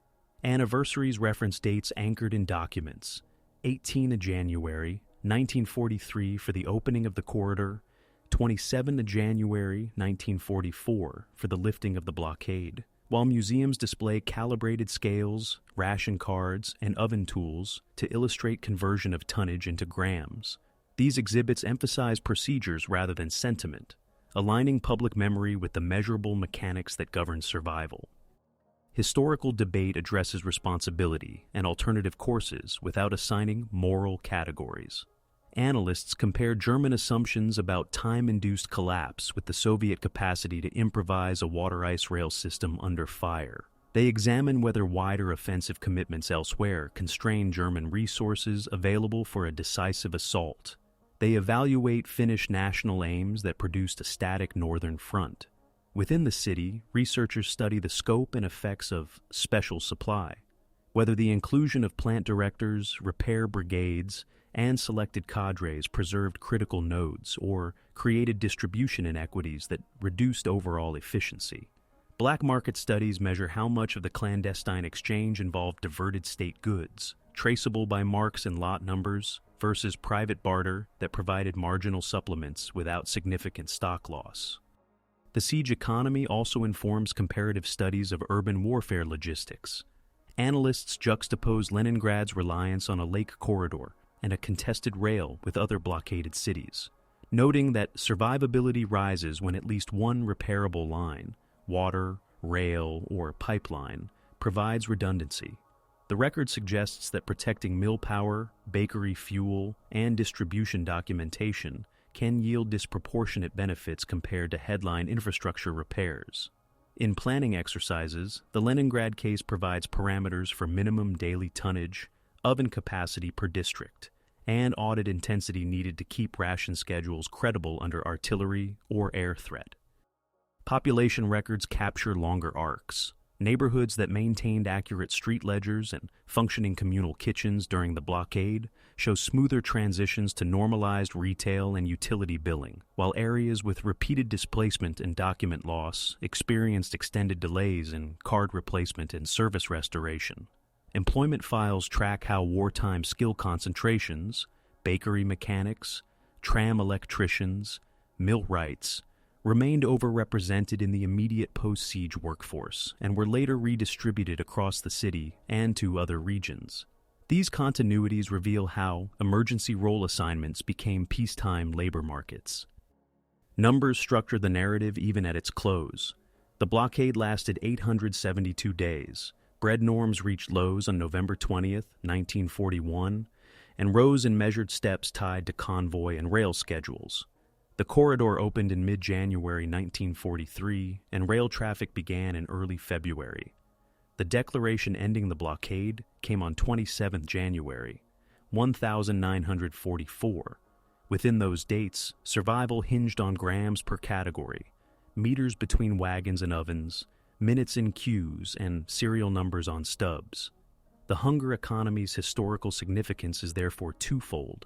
Anniversaries reference dates anchored in documents: 18 of January, 1943 for the opening of the corridor, 27 of January, 1944 for the lifting of the blockade, while museums display calibrated scales, ration cards, and oven tools to illustrate conversion of tonnage into grams. These exhibits emphasize procedures rather than sentiment, aligning public memory with the measurable mechanics that govern survival. Historical debate addresses responsibility and alternative courses without assigning moral categories. Analysts compare German assumptions about time-induced collapse with the Soviet capacity to improvise a water-ice rail system under fire. They examine whether wider offensive commitments elsewhere constrain German resources available for a decisive assault. They evaluate Finnish national aims that produced a static northern front. Within the city, researchers study the scope and effects of special supply, whether the inclusion of plant directors, repair brigades, and selected cadres preserved critical nodes or created distribution inequities that reduced overall efficiency. Black market studies measure how much of the clandestine exchange involved diverted state goods, traceable by marks and lot numbers, versus private barter that provided marginal supplements without significant stock loss. The siege economy also informs comparative studies of urban warfare logistics. Analysts juxtapose Leningrad's reliance on a lake corridor and a contested rail with other blockaded cities, noting that survivability rises when at least one repairable line, water, rail, or pipeline, provides redundancy. The record suggests that protecting mill power, bakery fuel, and distribution documentation can yield disproportionate benefits compared to headline infrastructure repairs. In planning exercises, the Leningrad case provides parameters for minimum daily tonnage, oven capacity per district, and audit intensity needed to keep ration schedules credible under artillery or air threat. Population records capture longer arcs. Neighborhoods that maintained accurate street ledgers and functioning communal kitchens during the blockade show smoother transitions to normalized retail and utility billing, while areas with repeated displacement and document loss experienced extended delays in card replacement and service restoration. Employment files track how wartime skill concentrations, bakery mechanics, tram electricians, millwrights, remained overrepresented in the immediate post-siege workforce and were later redistributed across the city and to other regions. These continuities reveal how emergency role assignments became peacetime labor markets. Numbers structure the narrative even at its close. The blockade lasted 872 days. Bread norms reached lows on November 20th, 1941, and rose in measured steps tied to convoy and rail schedules. The corridor opened in mid-January 1943, and rail traffic began in early February. The declaration ending the blockade came on 27 January, 1944. Within those dates, survival hinged on grams per category, meters between wagons and ovens, minutes in queues, and serial numbers on stubs. The hunger economy's historical significance is therefore twofold.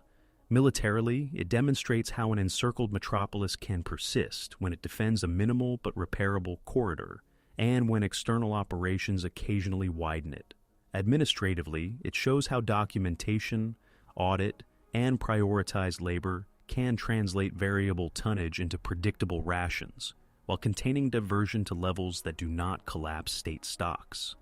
Militarily, it demonstrates how an encircled metropolis can persist when it defends a minimal but repairable corridor, and when external operations occasionally widen it. Administratively, it shows how documentation, audit, and prioritized labor can translate variable tonnage into predictable rations, while containing diversion to levels that do not collapse state stocks.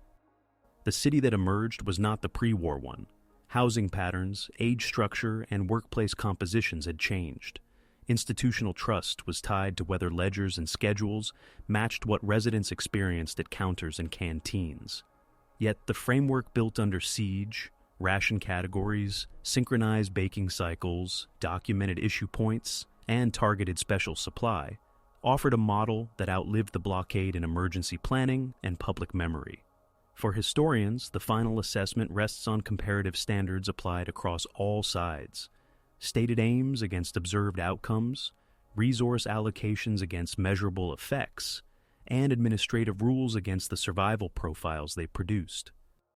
The city that emerged was not the pre-war one. Housing patterns, age structure, and workplace compositions had changed. Institutional trust was tied to whether ledgers and schedules matched what residents experienced at counters and canteens. Yet the framework built under siege, ration categories, synchronized baking cycles, documented issue points, and targeted special supply offered a model that outlived the blockade in emergency planning and public memory. For historians, the final assessment rests on comparative standards applied across all sides: stated aims against observed outcomes, resource allocations against measurable effects, and administrative rules against the survival profiles they produced.